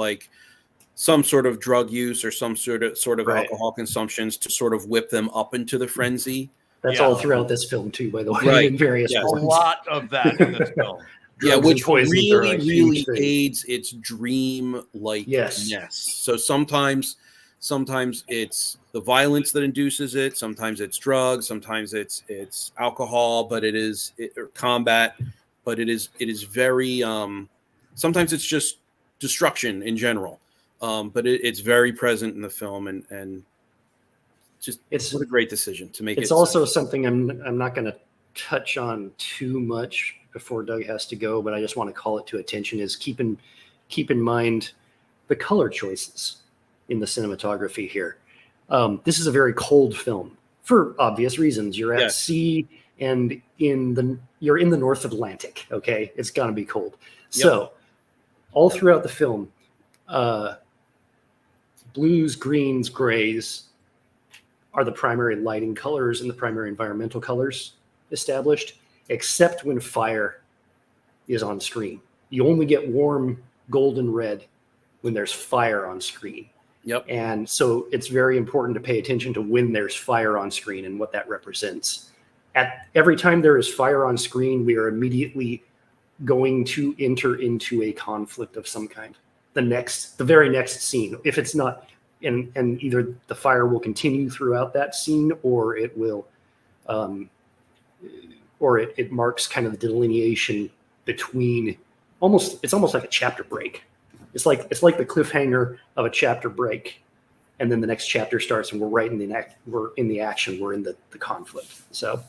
some sort of drug use or some sort of right. alcohol consumptions to sort of whip them up into the frenzy. That's all throughout this film too, by the way, right. in various points. A lot of that in this film. Yeah, which really aids its dream-likeness. Yes. So sometimes Sometimes it's the violence that induces it. Sometimes it's drugs. Sometimes it's alcohol, but or combat. But it is very. Sometimes it's just destruction in general. But it's very present in the film, and just what a great decision to make. It's also something I'm not going to touch on too much before Doug has to go, but I just want to call it to attention. Is keep in mind the color choices in the cinematography here. This is a very cold film for obvious reasons. You're at sea and you're in the North Atlantic. Okay, it's gonna be cold. Yep. So all throughout the film, blues, greens, grays are the primary lighting colors and the primary environmental colors established, except when fire is on screen. You only get warm golden red when there's fire on screen. Yep. And so it's very important to pay attention to when there's fire on screen and what that represents. At every time there is fire on screen, we are immediately going to enter into a conflict of some kind. The very next scene, if it's not, and either the fire will continue throughout that scene, or it will, or it marks kind of the delineation between it's almost like a chapter break. It's like the cliffhanger of a chapter break, and then the next chapter starts, and we're in the action, we're in the conflict. So,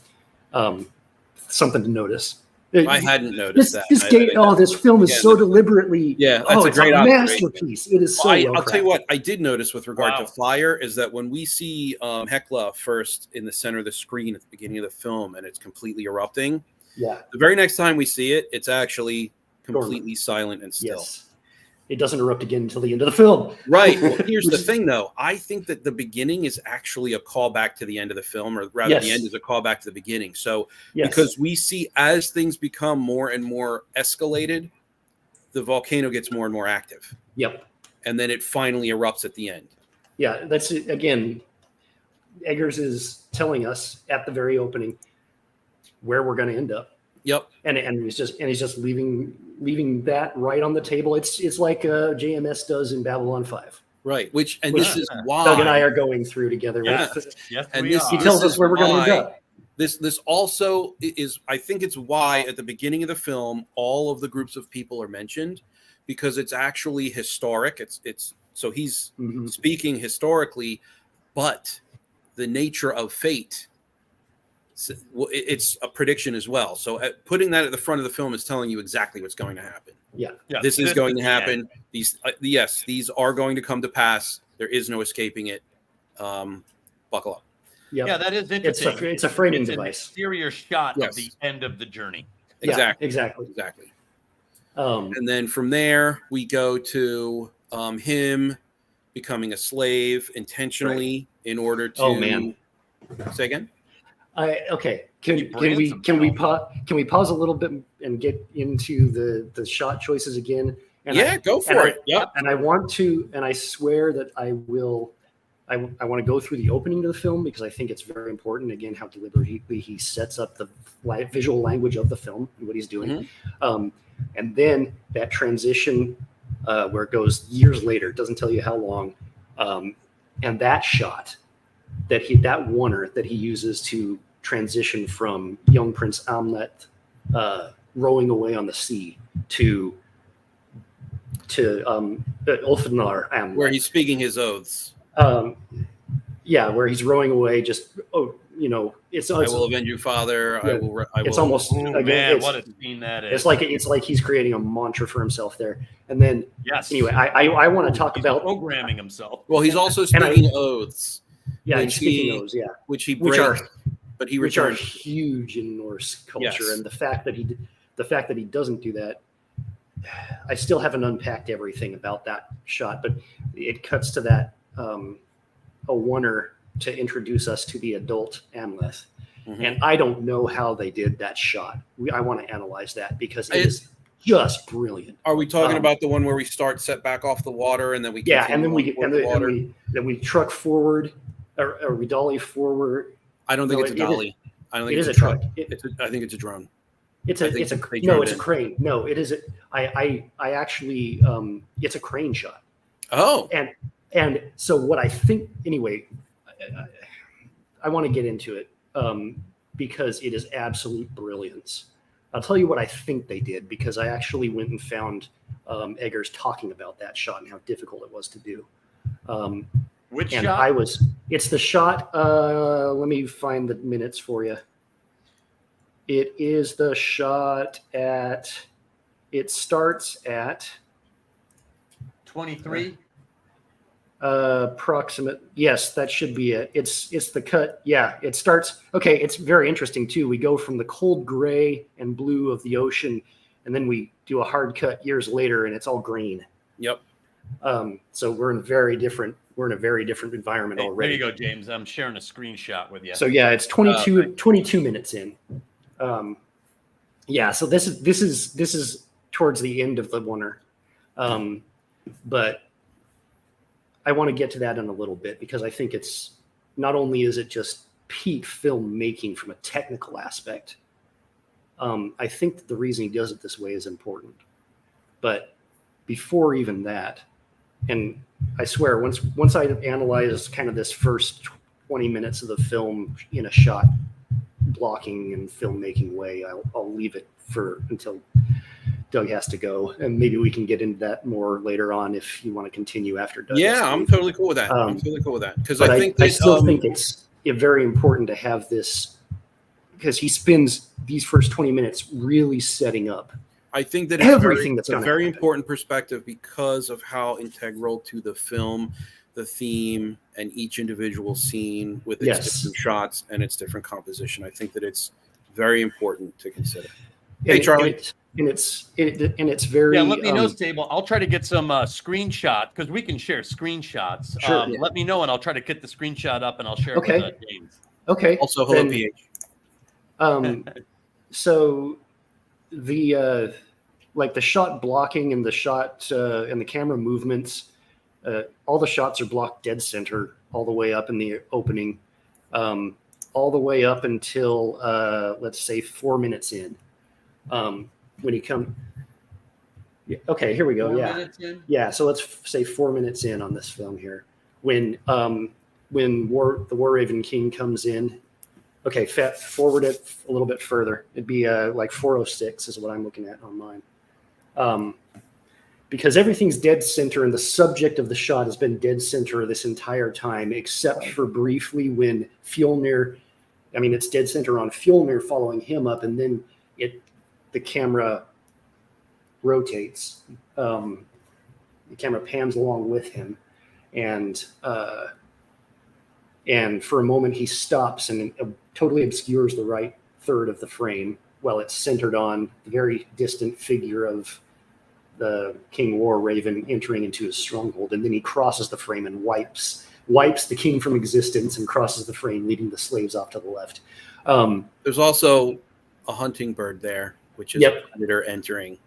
something to notice. I hadn't noticed that. This film is so deliberately. Yeah, that's a great masterpiece. It is so. I'll tell you what I did notice with regard to fire is that when we see Hecla first in the center of the screen at the beginning of the film, and it's completely erupting. Yeah. The very next time we see it, it's actually completely silent and still. Yes. It doesn't erupt again until the end of the film. Right. Well, here's the thing, though. I think that the beginning is actually a callback to the end of the film, or rather, the end is a callback to the beginning. So, because we see as things become more and more escalated, the volcano gets more and more active. Yep. And then it finally erupts at the end. Yeah, that's it. Again, Eggers is telling us at the very opening where we're going to end up. Yep. And he's just leaving that right on the table. It's like JMS does in Babylon 5. Right. Which this is why Doug and I are going through together. Yes, and he tells us where we're going to end up. This also is, I think it's why at the beginning of the film all of the groups of people are mentioned, because it's actually historic. It's so he's speaking historically, but the nature of fate, it's a prediction as well. So putting that at the front of the film is telling you exactly what's going to happen. Yeah. This is going to happen. These are going to come to pass. There is no escaping it. Buckle up. Yep. Yeah, that is interesting. It's a framing device. An exterior shot of the end of the journey. Exactly. Exactly. And then from there we go to him becoming a slave intentionally in order to. Oh man. Say again. Okay. Can we pause a little bit and get into the shot choices again? And go for it. Yep. And I want to, and I swear that I will. I want to go through the opening of the film because I think it's very important. Again, how deliberately he sets up the visual language of the film and what he's doing, and then that transition where it goes years later, doesn't tell you how long, and that shot that oneer that he uses to transition from young Prince Amlet rowing away on the sea to Ulfnar Amlet, where he's speaking his oaths. Where he's rowing away, just it's I will avenge you, Father. Yeah, I will. It's almost man, what a scene that is. It's like he's creating a mantra for himself there. And then anyway, I want to talk about programming himself. Well, he's also speaking oaths. Yeah, he's speaking oaths. Yeah, which are huge in Norse culture, and the fact that he doesn't do that. I still haven't unpacked everything about that shot, but it cuts to that a oneer to introduce us to the adult Amleth. And I don't know how they did that shot. I want to analyze that because it is just brilliant. Are we talking about the one where we start set back off the water and then we and then we truck forward or we dolly forward? I don't think it's a dolly. I don't think it's a truck. I think it's a drone. It's a crane. No, it is. I actually it's a crane shot. Oh, And so what I think, anyway, I want to get into it because it is absolute brilliance. I'll tell you what I think they did, because I actually went and found Eggers talking about that shot and how difficult it was to do. Which and shot? It's the shot. Let me find the minutes for you. It is the shot it starts at 23. Approximate. Yes, that should be it. It's the cut. Yeah, it starts. Okay, it's very interesting too. We go from the cold gray and blue of the ocean, and then we do a hard cut years later, and it's all green. Yep. So we're in a very different environment already. There you go, James. I'm sharing a screenshot with you. So yeah, it's 22 minutes in. Yeah, so this is towards the end of the oneer. But I want to get to that in a little bit, because I think it's not only is it just peak filmmaking from a technical aspect. I think that the reason he does it this way is important. But before even that, and I swear, once I analyze kind of this first 20 minutes of the film in a shot blocking and filmmaking way, I'll leave it until Doug has to go, and maybe we can get into that more later on if you want to continue after Doug. Yeah, I'm totally cool with that. Because I still think it's very important to have this, because he spends these first 20 minutes really setting up. I think that it's a very important perspective because of how integral to the film, the theme, and each individual scene with its different shots and its different composition. I think that it's very important to consider. Hey, Charlie. And it's very. Yeah, let me know, Sable. I'll try to get some screenshot, because we can share screenshots. Sure, Let me know, and I'll try to get the screenshot up, and I'll share it with James. Okay. Also, hello, PH. So the like the shot blocking and the shot and the camera movements, all the shots are blocked dead center all the way up in the opening, all the way up until let's say 4 minutes in. When he come, okay, here we go. 4 minutes in? Yeah. So let's say 4 minutes in on this film here, when the War Raven King comes in. Okay, forward it a little bit further. It'd be like 4:06 is what I'm looking at on mine. Because everything's dead center, and the subject of the shot has been dead center this entire time, except for briefly when Fjolnir. I mean, it's dead center on Fjolnir following him up, and then the camera rotates. The camera pans along with him, and for a moment he stops and totally obscures the right third of the frame while it's centered on the very distant figure of the King War Raven entering into his stronghold. And then he crosses the frame and wipes the king from existence and crosses the frame, leading the slaves off to the left. There's also a hunting bird there, which is a predator entering.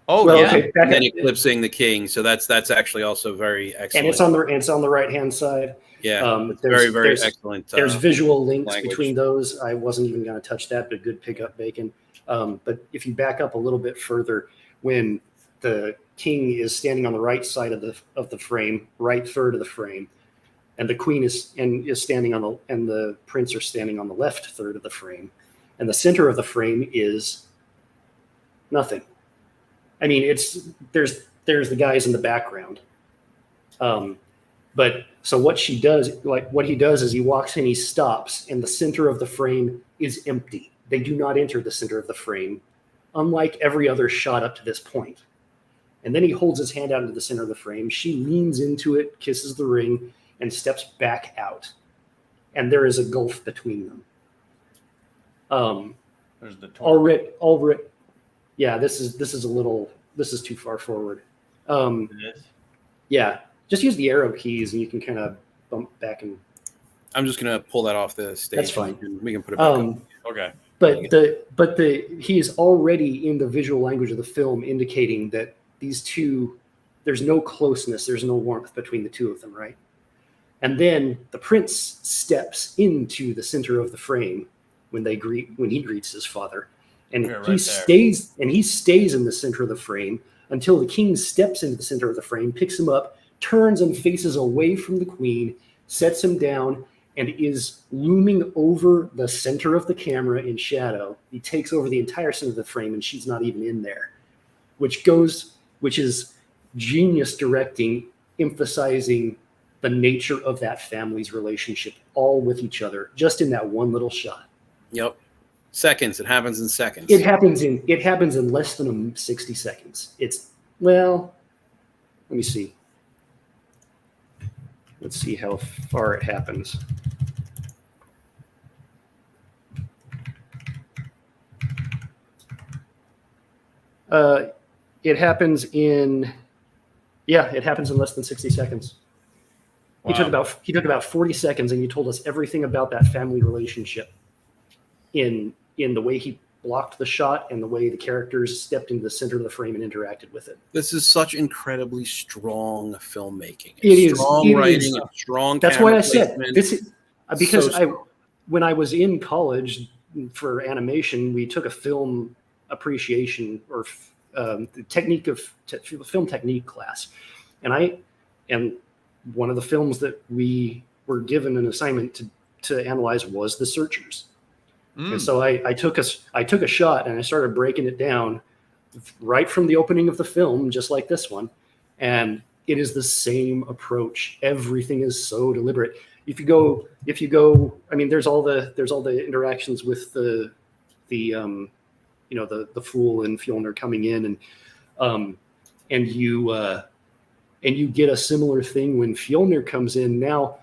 Oh, well, yeah. Okay, and then eclipsing the king. So that's actually also very excellent. And it's on the right hand side. Yeah, very excellent. There's visual links between those. I wasn't even going to touch that, but good pickup, Bacon. But if you back up a little bit further, when the king is standing on the right side of the frame, right third of the frame, and the queen is standing and the prince are standing on the left third of the frame, and the center of the frame is nothing. I mean, there's the guys in the background. But so what he does is he walks in, he stops, and the center of the frame is empty. They do not enter the center of the frame, unlike every other shot up to this point. And then he holds his hand out into the center of the frame. She leans into it, kisses the ring, and steps back out. And there is a gulf between them. There's the already. Yeah, this is too far forward. It is? Yeah, just use the arrow keys and you can kind of bump back and. I'm just gonna pull that off the stage. That's fine. We can put it back up. Okay. But he is already in the visual language of the film indicating that these two, there's no closeness, there's no warmth between the two of them, right? And then the prince steps into the center of the frame when he greets his father. And he stays in the center of the frame until the king steps into the center of the frame, picks him up, turns and faces away from the queen, sets him down, and is looming over the center of the camera in shadow. He takes over the entire center of the frame, and she's not even in there, which is genius directing, emphasizing the nature of that family's relationship, all with each other, just in that one little shot. Yep. Seconds. It happens in seconds. It happens in less than 60 seconds. Let me see. Let's see how far it happens. It happens in less than 60 seconds. Wow. He took about 40 seconds, and he told us everything about that family relationship in the way he blocked the shot and the way the characters stepped into the center of the frame and interacted with it. This is such incredibly strong filmmaking. Strong writing, strong. That's why I said this is because when I was in college for animation, we took a film appreciation or film technique class, and one of the films that we were given an assignment to analyze was The Searchers. And so I took a shot and I started breaking it down right from the opening of the film, just like this one. And it is the same approach. Everything is so deliberate. If you go, I mean, there's all the interactions with the fool and Fjolnir coming in, and you get a similar thing when Fjolnir comes in. Now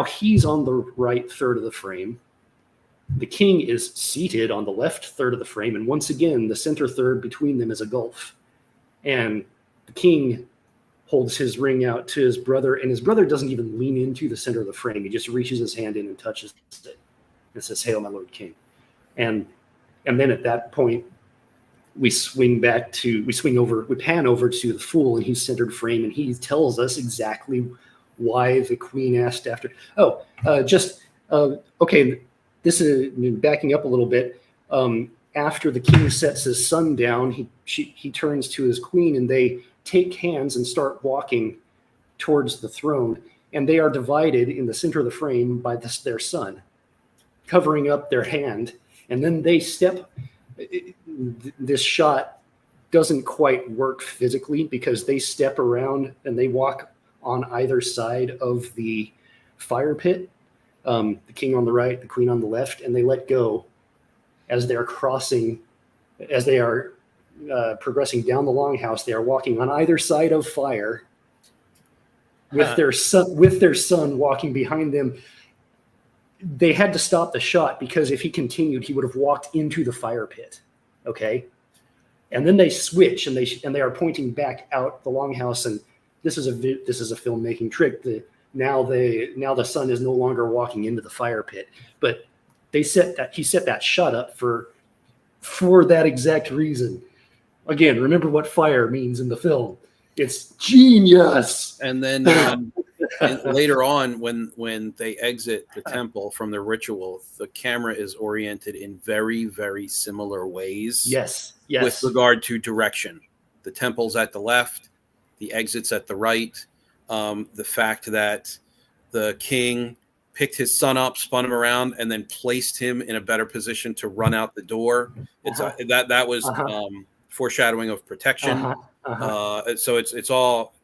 he's on the right third of the frame. The king is seated on the left third of the frame, and once again, the center third between them is a gulf. And the king holds his ring out to his brother, and his brother doesn't even lean into the center of the frame. He just reaches his hand in and touches it and says, "Hail, my lord king." And then at that point, we pan over to the fool, and he's centered frame, and he tells us exactly why the queen asked after. Okay. This is backing up a little bit. After the king sets his son down, he turns to his queen, and they take hands and start walking towards the throne. And they are divided in the center of the frame by their son, covering up their hand. And then they step. This shot doesn't quite work physically because they step around and they walk on either side of the fire pit. The king on the right, the queen on the left, and they let go as they are progressing down the longhouse. They are walking on either side of fire with their son walking behind them. They had to stop the shot because if he continued, he would have walked into the fire pit. Okay. And then they switch and they are pointing back out the longhouse. And this is a filmmaking trick. Now the son is no longer walking into the fire pit, but he set that shot up for that exact reason. Again, remember what fire means in the film. It's genius. And then and later on, when they exit the temple from the ritual, the camera is oriented in very, very similar ways. Yes. With regard to direction, the temple's at the left, the exit's at the right. The fact that the king picked his son up, spun him around, and then placed him in a better position to run out the door. That was foreshadowing of protection. So it's all.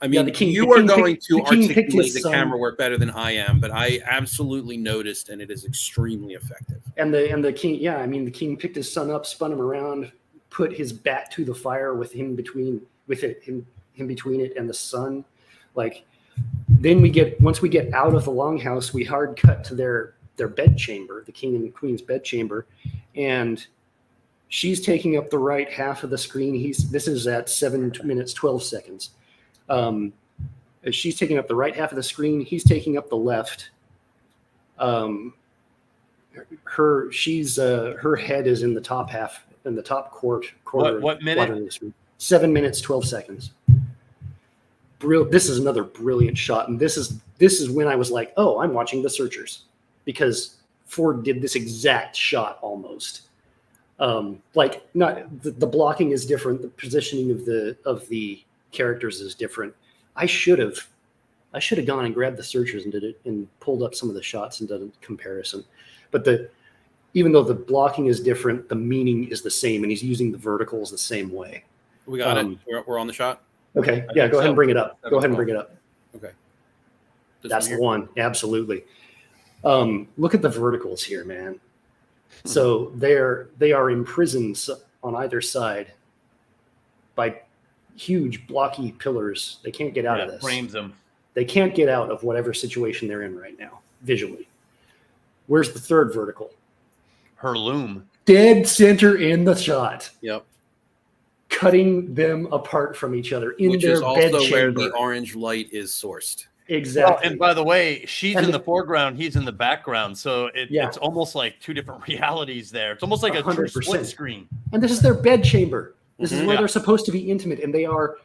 You are going to articulate the camera work better than I am, but I absolutely noticed, and it is extremely effective. And the king, the king picked his son up, spun him around, put his back to the fire with him between it and the sun. Then once we get out of the longhouse, we hard cut to their bed chamber, the king and the queen's bed chamber, and she's taking up the right half of the screen. This is at 7 minutes 12 seconds. She's taking up the right half of the screen. He's taking up the left. Her head is in the top half, in the top quarter. What minute? 7 minutes 12 seconds. This is another brilliant shot, and this is when I was like, oh, I'm watching The Searchers, because Ford did this exact shot almost. Not the blocking is different, the positioning of the characters is different. I should have gone and grabbed the searchers and did it and pulled up some of the shots and done a comparison. But even though the blocking is different, the meaning is the same, and he's using the verticals the same way. We got it. We're on the shot. Okay. Yeah. Go ahead and bring it up. Go ahead and bring it up. Okay. That's the one. Absolutely. Look at the verticals here, man. So they are imprisoned on either side by huge blocky pillars. They can't get out of this. Frames them. They can't get out of whatever situation they're in right now, visually. Where's the third vertical? Her loom. Dead center in the shot. Yep. Cutting them apart from each other in Which their is bed also where chamber. the orange light is sourced. Exactly. Well, and by the way, she's in the foreground, he's in the background. So it's almost like two different realities there. It's almost like a true 100%. split screen. And this is their bed chamber. This is where Yeah. they're supposed to be intimate, and they are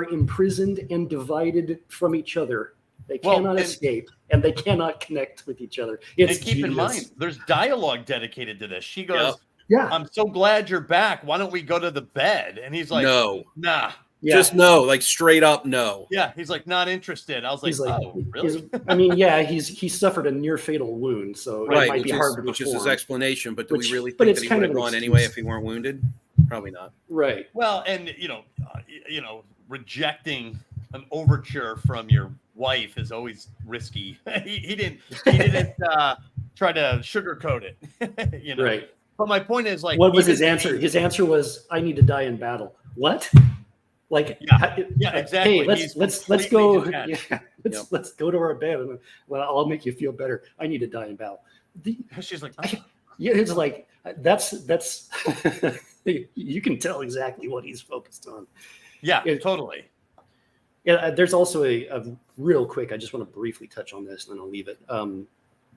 imprisoned and divided from each other. They cannot escape, and they cannot connect with each other. And keep in mind, there's dialogue dedicated to this. She goes, "Yeah, I'm so glad you're back. Why don't we go to the bed?" And he's like, No. Nah. Yeah. Just no, like straight up no. Yeah, he's like, not interested. I was like, oh, really? I mean, yeah, he suffered a near fatal wound, so it might be hard to which is his perform. explanation. But do we really but think it's that he kind would of have an gone excuse. anyway if he weren't wounded? Probably not. Right. Well, and rejecting an overture from your wife is always risky. he didn't try to sugarcoat it. Right. But my point is, like, what was his answer? His answer was, "I need to die in battle." What? Like, yeah, exactly. Hey, let's go. Detached. Yeah, let's go to our bed, and I'll make you feel better. I need to die in battle. She's like, yeah, it's like that's you can tell exactly what he's focused on. Yeah, totally. Yeah, there's also a real quick. I just want to briefly touch on this, and then I'll leave it.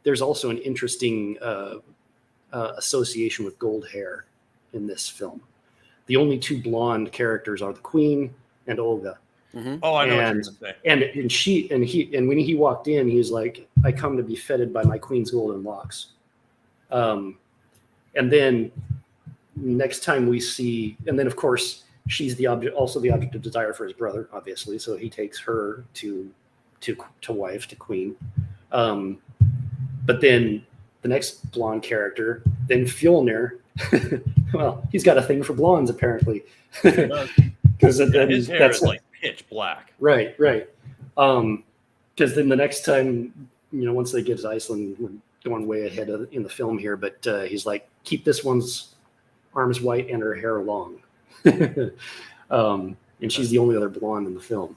There's also an interesting association with gold hair in this film. The only two blonde characters are the Queen and Olga. Mm-hmm. Oh, I know what you're going to say. And when he walked in, he was like, "I come to be feted by my queen's golden locks." And then next time we see, and then of course she's also the object of desire for his brother, obviously. So he takes her to wife, to queen. But then the next blonde character, then Fjolnir. Well, he's got a thing for blondes apparently, because his hair is like pitch black. Right. Because then the next time, once they get to Iceland, we're going way ahead in the film here, but he's like, keep this one's arms white and her hair long. And she's the only other blonde in the film.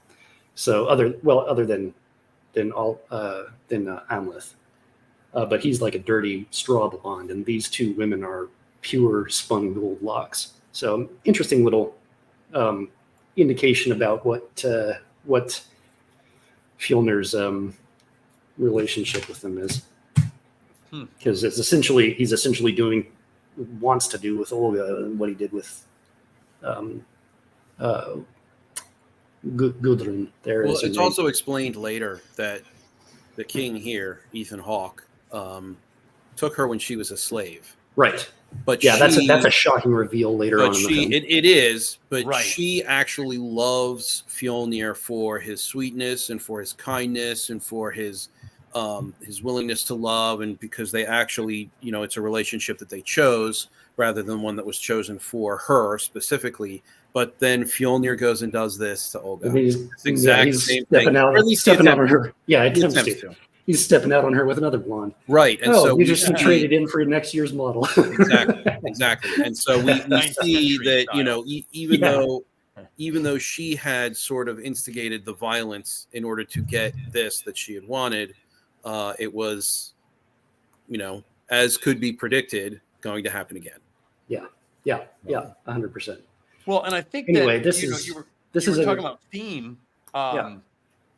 So other than Amleth. But he's like a dirty straw blonde, and these two women are pure spun gold locks. So interesting little indication about what Fjolnir's relationship with them is, because he's essentially wants to do with Olga and what he did with Gudrun. Well, it's also explained later that the king here, Ethan Hawke, took her when she was a slave. Right. But yeah, that's a shocking reveal later on in the film. It is, but Right. she actually loves Fjolnir for his sweetness and for his kindness and for his willingness to love, and because they actually, it's a relationship that they chose rather than one that was chosen for her specifically. But then Fjolnir goes and does this to Olga. He's same stepping thing. out, Or at least stepping he out on her. Yeah, attempts to. He's stepping out on her with another blonde. Right. And so you just traded in for next year's model. Exactly. And so we see that, even though she had sort of instigated the violence in order to get this that she had wanted, it was, as could be predicted, going to happen again. Yeah, 100%. Well, and I think anyway, that, you were talking about theme.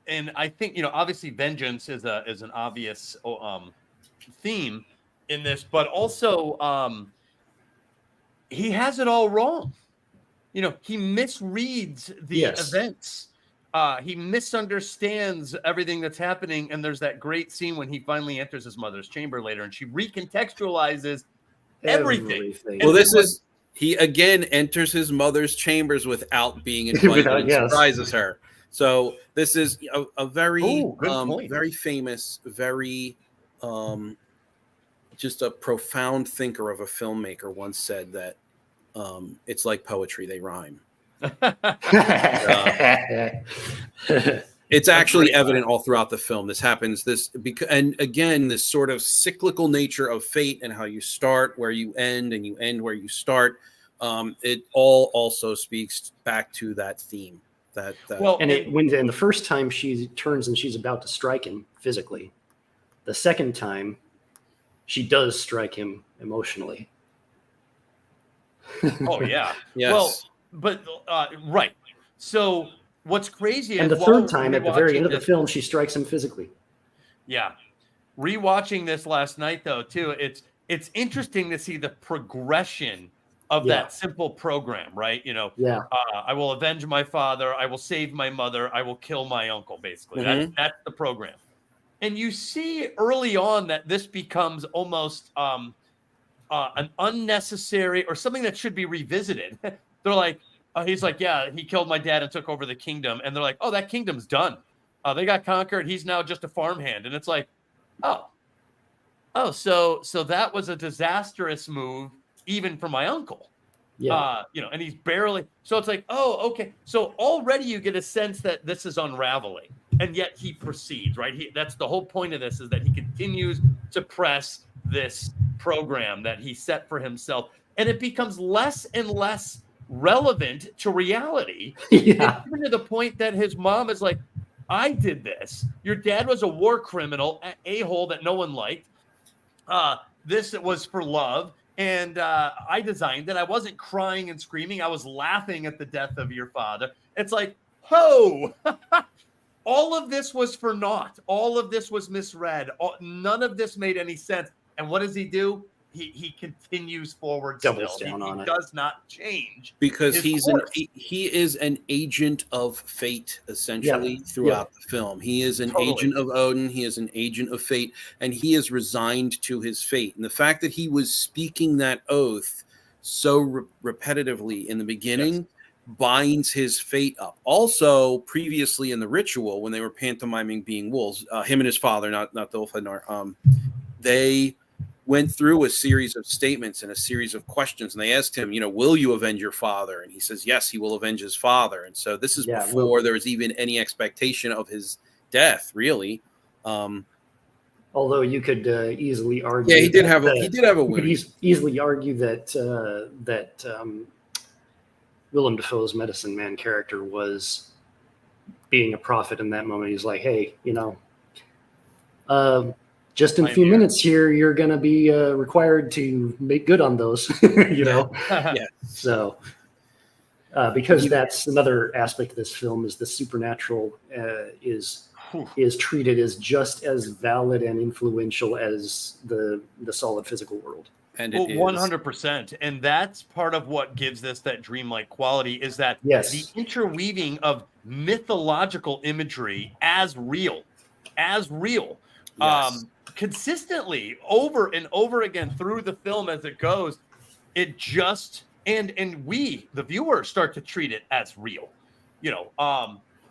And I think, obviously vengeance is an obvious theme in this, but also he has it all wrong. He misreads the events. He misunderstands everything that's happening. And there's that great scene when he finally enters his mother's chamber later, and she recontextualizes everything. Well, this is He again enters his mother's chambers without being invited and surprises her. So this is a very, very famous, very, just a profound thinker of a filmmaker once said that it's like poetry; they rhyme. It's actually evident all throughout the film. This happens. And again, this sort of cyclical nature of fate and how you start where you end and you end where you start. It all also speaks back to that theme. And the first time she turns and she's about to strike him physically, the second time she does strike him emotionally. Oh yeah. Yes. Well, but right. So what's crazy and is the third time at the very end of the film, she strikes him physically. Yeah. Rewatching this last night though, too, it's interesting to see the progression of that simple program, right? You know, I will avenge my father, I will save my mother, I will kill my uncle, basically. That's the program. And you see early on that this becomes almost an unnecessary or something that should be revisited. They're like, he's like, yeah, he killed my dad and took over the kingdom. And they're like, oh, that kingdom's done. They got conquered. He's now just a farmhand. And it's like, so that was a disastrous move, even for my uncle. Yeah. And he's barely. So it's like, oh, okay. So already you get a sense that this is unraveling, and yet he proceeds, right? That's the whole point of this, is that he continues to press this program that he set for himself, and it becomes less and less relevant to reality. Yeah. Even to the point that his mom is like, I did this. Your dad was a war criminal, a-hole that no one liked. This was for love. And I designed it. I wasn't crying and screaming. I was laughing at the death of your father. It's like, ho! All of this was for naught. All of this was misread. None of this made any sense. And what does he do? He continues forward. Doubles down on it. He does not change because he is an agent of fate, essentially, throughout the film. He is an agent of Odin. He is an agent of fate, and he is resigned to his fate. And the fact that he was speaking that oath so repetitively in the beginning binds his fate up. Also, previously in the ritual, when they were pantomiming being wolves, him and his father, not the Ulfhednar, they went through a series of statements and a series of questions, and they asked him, will you avenge your father? And he says, yes, he will avenge his father. And so this is before there was even any expectation of his death, really. Although you could easily argue, he did have a win. You could easily argue that Willem Dafoe's Medicine Man character was being a prophet in that moment. He's like, hey, just in a few minutes here, you're going to be required to make good on those, So, because that's another aspect of this film, is the supernatural is treated as just as valid and influential as the solid physical world. And 100%. And that's part of what gives this that dreamlike quality, is that the interweaving of mythological imagery as real. Consistently over and over again through the film as it goes, it just and we, the viewer, start to treat it as real.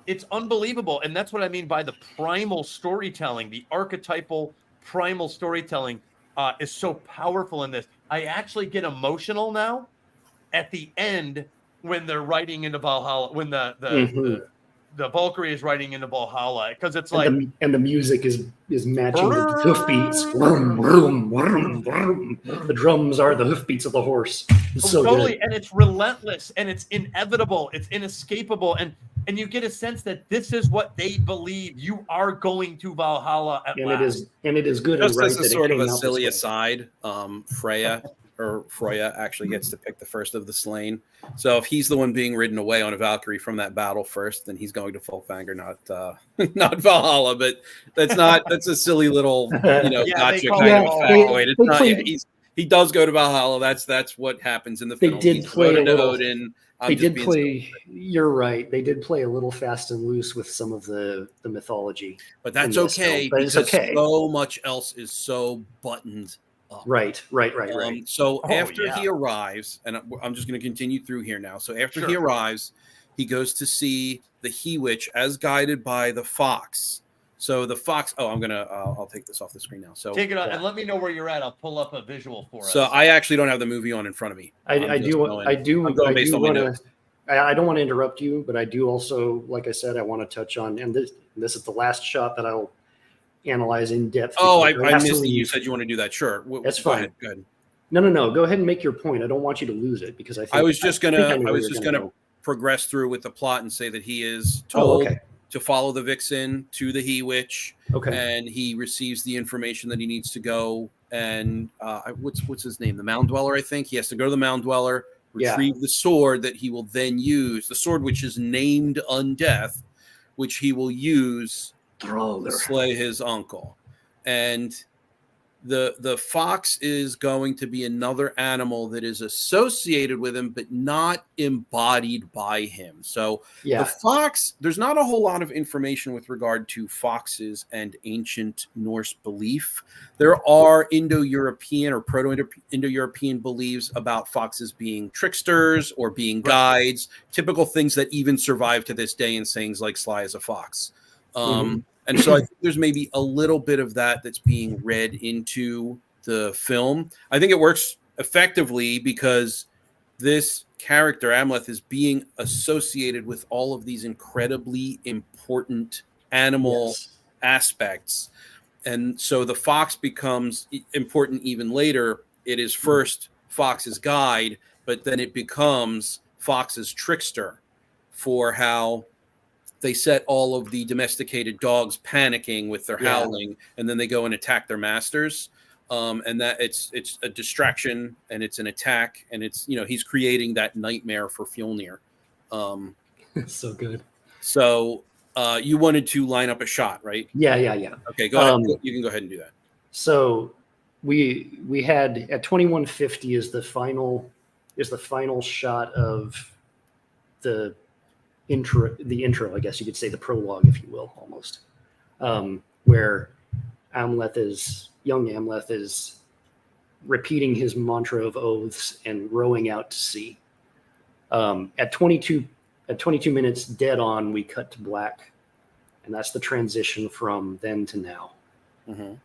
It's unbelievable. And that's what I mean by the primal storytelling. The archetypal primal storytelling is so powerful in this. I actually get emotional now at the end when they're riding into Valhalla, when the Valkyrie is riding into Valhalla, because it's like, and the music is matching the hoofbeats. The drums are the hoofbeats of the horse. It's so totally good. And it's relentless, and it's inevitable, it's inescapable, and you get a sense that this is what they believe. You are going to Valhalla at last. It is good. Just as a sort of a silly aside, Freya actually gets to pick the first of the slain. So if he's the one being ridden away on a Valkyrie from that battle first, then he's going to Folkvanger, not Valhalla. But that's a silly little gotcha kind of factoid. It's not. He does go to Valhalla. That's what happens in the film. They did play a little. Odin. You're right. They did play a little fast and loose with some of the mythology. But that's okay. But it's okay. So much else is so buttoned up. Right. So after he arrives, and I'm just going to continue through here now. So after he arrives, he goes to see the He-Witch as guided by the fox. So the fox. Oh, I'll take this off the screen now. So take it on and let me know where you're at. I'll pull up a visual for us. So I actually don't have the movie on in front of me. I don't want to interrupt you, but I do also, like I said, I want to touch on, and this is the last shot that I'll analyze in depth. Oh, I missed it. You said you want to do that. Sure. That's fine. Go ahead. No. Go ahead and make your point. I don't want you to lose it because I was just gonna progress through with the plot and say that he is told to follow the vixen to the He-Witch. Okay. And he receives the information that he needs to go and what's his name? The Mound Dweller, I think. He has to go to the Mound Dweller, retrieve the sword that he will then use, the sword which is named Undeath, which he will use to slay his uncle. And the fox is going to be another animal that is associated with him, but not embodied by him. So the fox, there's not a whole lot of information with regard to foxes and ancient Norse belief. There are Indo-European or Proto-Indo-European beliefs about foxes being tricksters or being guides, typical things that even survive to this day in sayings like sly as a fox. And so I think there's maybe a little bit of that that's being read into the film. I think it works effectively because this character, Amleth, is being associated with all of these incredibly important animal aspects. And so the fox becomes important even later. It is first Fox's guide, but then it becomes Fox's trickster for how they set all of the domesticated dogs panicking with their howling, and then they go and attack their masters. And that it's a distraction and it's an attack, and it's, he's creating that nightmare for Fjolnir. So good. So you wanted to line up a shot, right? Yeah. Okay, go ahead. You can go ahead and do that. So we had at 2150 is the final shot of the intro, I guess you could say, the prologue, if you will, almost, where young Amleth is repeating his mantra of oaths and rowing out to sea. At 22 minutes dead on, we cut to black, and that's the transition from then to now. And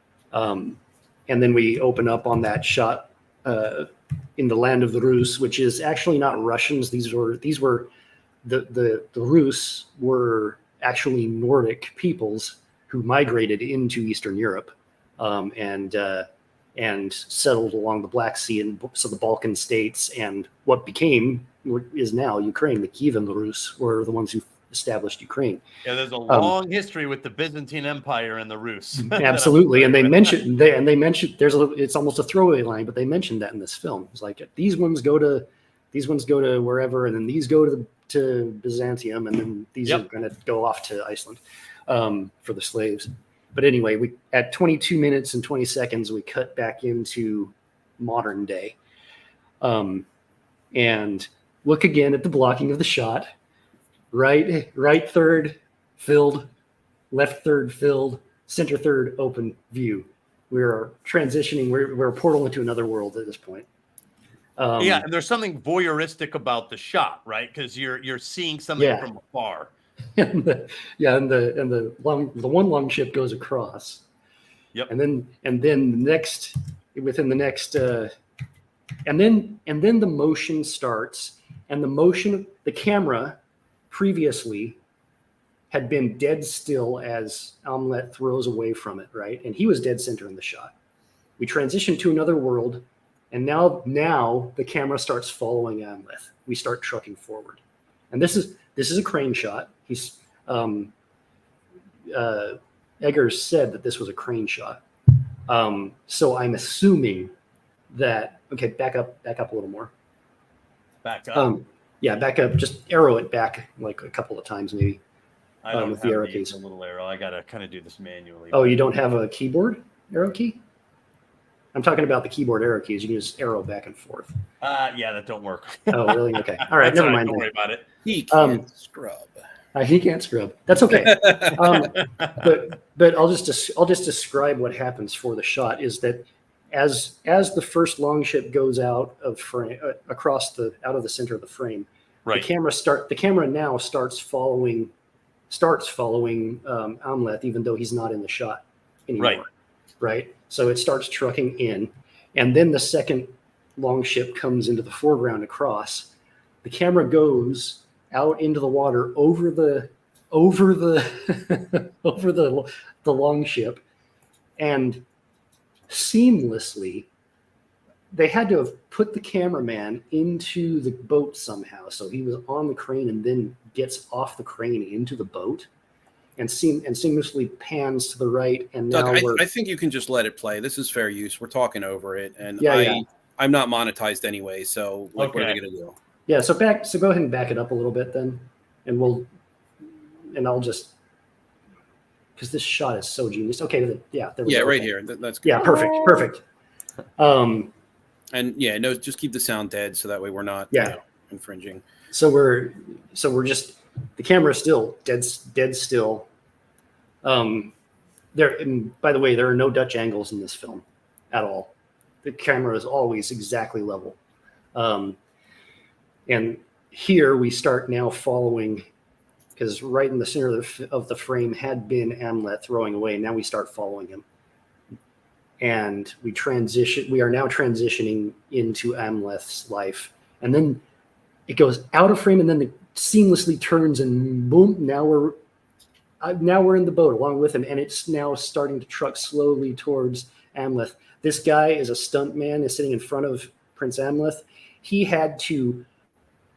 then we open up on that shot in the land of the Rus, which is actually not Russians. These were the Rus were actually Nordic peoples who migrated into Eastern Europe and settled along the Black Sea, and so the Balkan states and what is now Ukraine. The Kievan Rus were the ones who established Ukraine. Yeah, there's a long history with the Byzantine Empire and the Rus. Absolutely, and they mentioned it's almost a throwaway line, but they mentioned that in this film. It's like these ones go to wherever, and then these go to Byzantium, and then these are going to go off to Iceland for the slaves. But anyway, we at 22 minutes and 20 seconds, we cut back into modern day, and look again at the blocking of the shot. Right third filled, left third filled, center third open view. We're transitioning. We're a portal into another world at this point. And there's something voyeuristic about the shot, right? Because you're seeing something from afar. And the one longship goes across. Yep. And then the next the motion starts, and the camera previously had been dead still as Amleth throws away from it, right? And he was dead center in the shot. We transition to another world. And now the camera starts following Amleth. We start trucking forward, and this is a crane shot. He's Eggers said that this was a crane shot. So I'm assuming that back up a little more. Back up. Back up. Just arrow it back like a couple of times maybe. I don't with have the arrow a keys. little arrow. I gotta kind of do this manually. Oh, you don't have a keyboard arrow key? I'm talking about the keyboard arrow keys. You can just arrow back and forth. That don't work. Oh, really? Okay. All right. Never mind. Don't worry about it. He can't scrub. He can't scrub. That's okay. But I'll just describe what happens for the shot. Is that as the first longship goes out of frame, out of the center of the frame, Right. the camera now starts following Amleth, even though he's not in the shot anymore. Right. So it starts trucking in, and then the second longship comes into the foreground across. The camera goes out into the water over the over the longship, and seamlessly they had to have put the cameraman into the boat somehow, so he was on the crane and then gets off the crane into the boat and seamlessly pans to the right. And now Doug, I think you can just let it play. This is fair use. We're talking over it, and I'm not monetized anyway, so what are we gonna do? Yeah, so go ahead and back it up a little bit then, and I'll just, because this shot is so genius. Okay, there we go. Right here. That's good. Yeah, perfect. And no, just keep the sound dead so that way we're not infringing. So we're just, the camera is still dead still. And by the way, there are no Dutch angles in this film at all. The camera is always exactly level. And here we start now following, because right in the center of the frame had been Amleth rowing away, and now we start following him. And we are now transitioning into Amleth's life. And then it goes out of frame, and then it seamlessly turns, and boom, now we're in the boat along with him, and it's now starting to truck slowly towards Amleth. This guy is a stuntman, is sitting in front of Prince Amleth. He had to,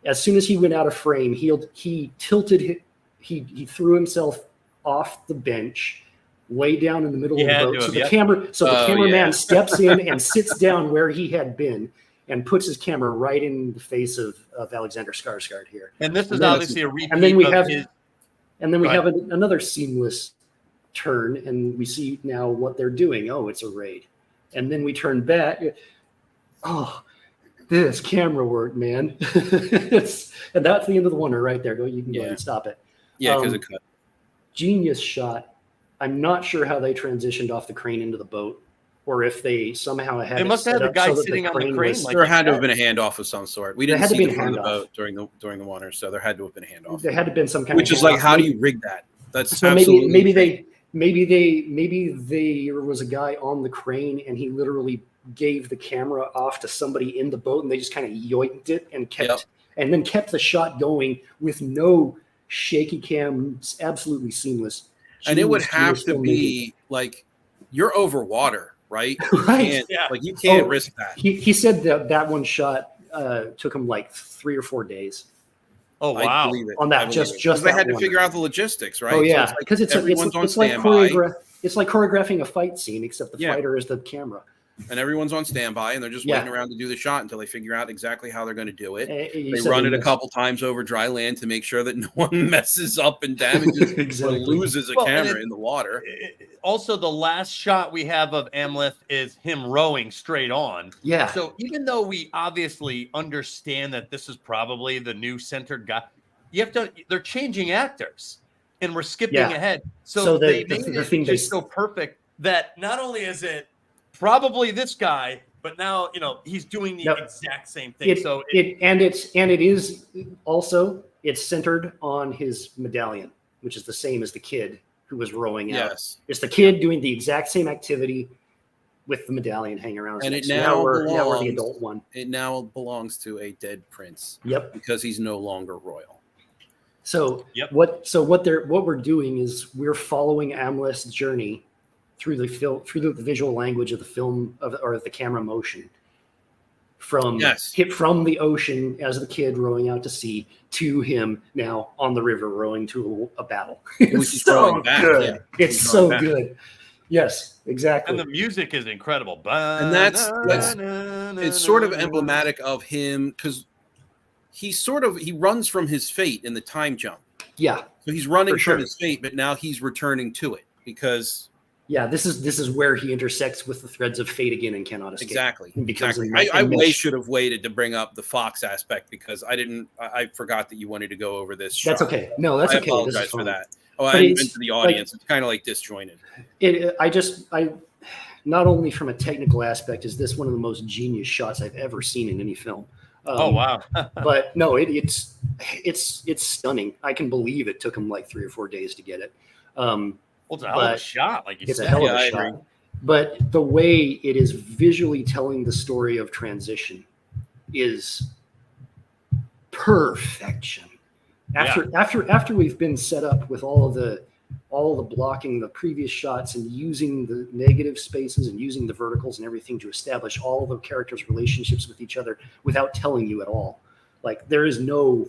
as soon as he went out of frame, he tilted, he threw himself off the bench, way down in the middle of the boat. So the cameraman steps in and sits down where he had been and puts his camera right in the face of Alexander Skarsgård here. And this is obviously a repeat. And then we have another seamless turn, and we see now what they're doing. Oh, it's a raid. And then we turn back. Oh, this camera work, man. And that's the end of the wonder right there. You can go ahead and stop it. Yeah, because it cut. Genius shot. I'm not sure how they transitioned off the crane into the boat, or if they somehow had. They must have had the guy sitting on the crane. There had to have been a handoff of some sort. We didn't see them on the boat during the water, so there had to have been a handoff. There had to have been some kind which of. Which is like, how do you rig that? That's so absolutely. Maybe there was a guy on the crane, and he literally gave the camera off to somebody in the boat, and they just kind of yoinked it and kept the shot going with no shaky cam, absolutely seamless. And it would have to be like, you're over water, right? Right. You can't risk that. He said that one shot took him like 3 or 4 days. Oh wow! On that, just they had to figure out the logistics, right? Oh yeah, because it's like choreographing a fight scene, except the fighter is the camera. And everyone's on standby, and they're just waiting around to do the shot until they figure out exactly how they're going to do it. They run it a couple times over dry land to make sure that no one messes up and damages or loses a camera in the water. Also, the last shot we have of Amleth is him rowing straight on. Yeah. So even though we obviously understand that this is probably the new centered guy, they're changing actors, and we're skipping ahead. So they made it just so perfect that not only is it probably this guy, but now he's doing the exact same thing. It is also, it's centered on his medallion, which is the same as the kid who was rowing out. Yes, it's the kid doing the exact same activity with the medallion hanging around. And now we're the adult one. It now belongs to a dead prince. Yep, because he's no longer royal. So what we're doing is we're following Amleth's journey through the visual language of the film or the camera motion from the ocean as the kid rowing out to sea to him now on the river rowing to a battle. It's so good. Yeah. It's so good. Yes, exactly. And the music is incredible. And that's it's sort of emblematic of him, because he runs from his fate in the time jump. Yeah. So he's running from his fate, but now he's returning to it because. Yeah, this is where he intersects with the threads of fate again and cannot escape. Exactly. I should have waited to bring up the Fox aspect because I forgot that you wanted to go over this. That's okay. No, that's okay. I apologize for that. Oh, I didn't mean to the audience. It's kind of like disjointed. not only from a technical aspect is this one of the most genius shots I've ever seen in any film. Oh wow! But no, it's stunning. I can believe it took him like 3 or 4 days to get it. Well, it's a hell of a shot, like you it's said. a hell of Yeah, a I shot. agree. But the way it is visually telling the story of transition is perfection. After we've been set up with all the blocking, the previous shots, and using the negative spaces and using the verticals and everything to establish all the characters' relationships with each other without telling you at all. Like there is no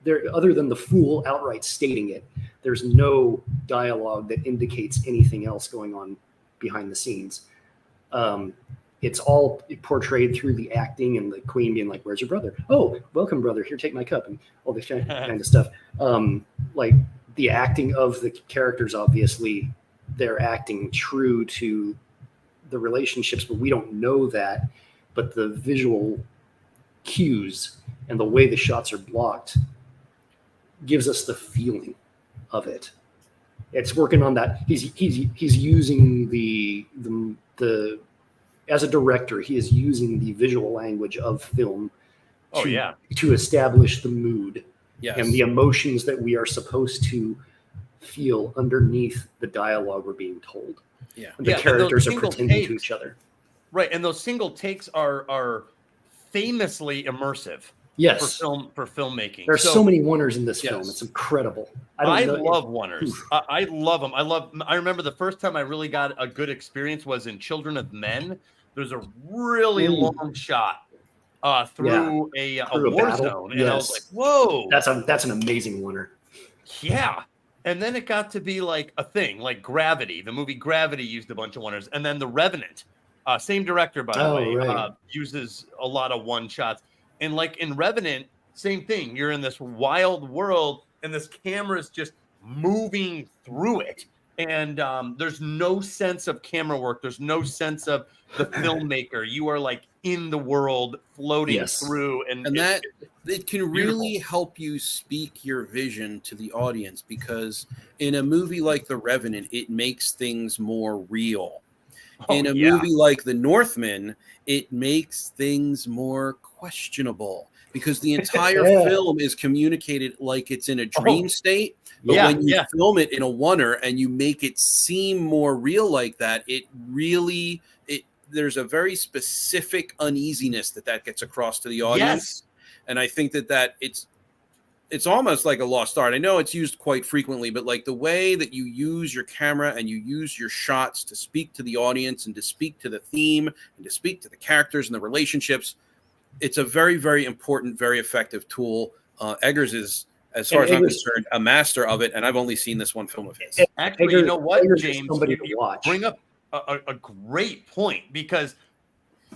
there other than the fool outright stating it. There's no dialogue that indicates anything else going on behind the scenes. It's all portrayed through the acting and the queen being like, "Where's your brother? Oh, welcome, brother. Here, take my cup," and all this kind of stuff. Like the acting of the characters, obviously, they're acting true to the relationships, but we don't know that. But the visual cues and the way the shots are blocked gives us the feeling of it. It's working on that. He's using the as a director, he is using the visual language of film to establish the mood and the emotions that we are supposed to feel underneath the dialogue we're being told. Yeah. The characters are pretending to each other. Right. And those single takes are famously immersive. Yes. For filmmaking. There's so many wonders in this film. It's incredible. I love wonders. I love them. I remember the first time I really got a good experience was in Children of Men. There's a really long shot through a war battle. zone. And I was like, whoa. That's an amazing wonder. Yeah. And then it got to be like a thing, like Gravity. The movie Gravity used a bunch of wonders. And then The Revenant, same director, by the way, uses a lot of one shots. And like in Revenant, same thing. You're in this wild world, and this camera is just moving through it. And there's no sense of camera work. There's no sense of the filmmaker. You are like in the world, floating through. And that it can really help you speak your vision to the audience, because in a movie like The Revenant, it makes things more real. In a movie like The Northman, it makes things more questionable, because the entire film is communicated like it's in a dream state. But when you film it in a oneer and you make it seem more real like that, it really there's a very specific uneasiness that gets across to the audience. And I think that it's almost like a lost art. I know it's used quite frequently, but like the way that you use your camera and you use your shots to speak to the audience and to speak to the theme and to speak to the characters and the relationships, it's a very, very important, very effective tool. Eggers is, as far as I'm concerned, a master of it, and I've only seen this one film of his. Actually, you know what, James? You bring up a great point, because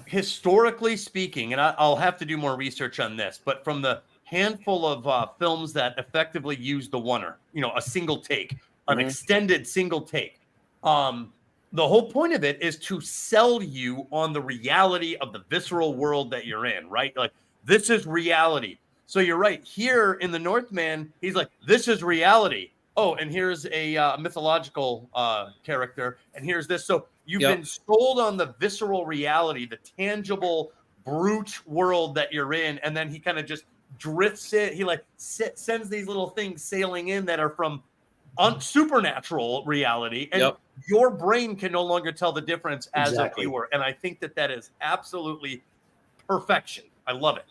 historically speaking, and I'll have to do more research on this, but from the handful of films that effectively use the oneer, a single take, an extended single take. The whole point of it is to sell you on the reality of the visceral world that you're in, right? Like, this is reality. So you're right. Here in The Northman, he's like, this is reality. Oh, and here's a mythological character, and here's this. So you've been sold on the visceral reality, the tangible, brute world that you're in, and then he kind of just drifts it. He like sends these little things sailing in that are from supernatural reality, and your brain can no longer tell the difference as a viewer. And I think that is absolutely perfection. I love it.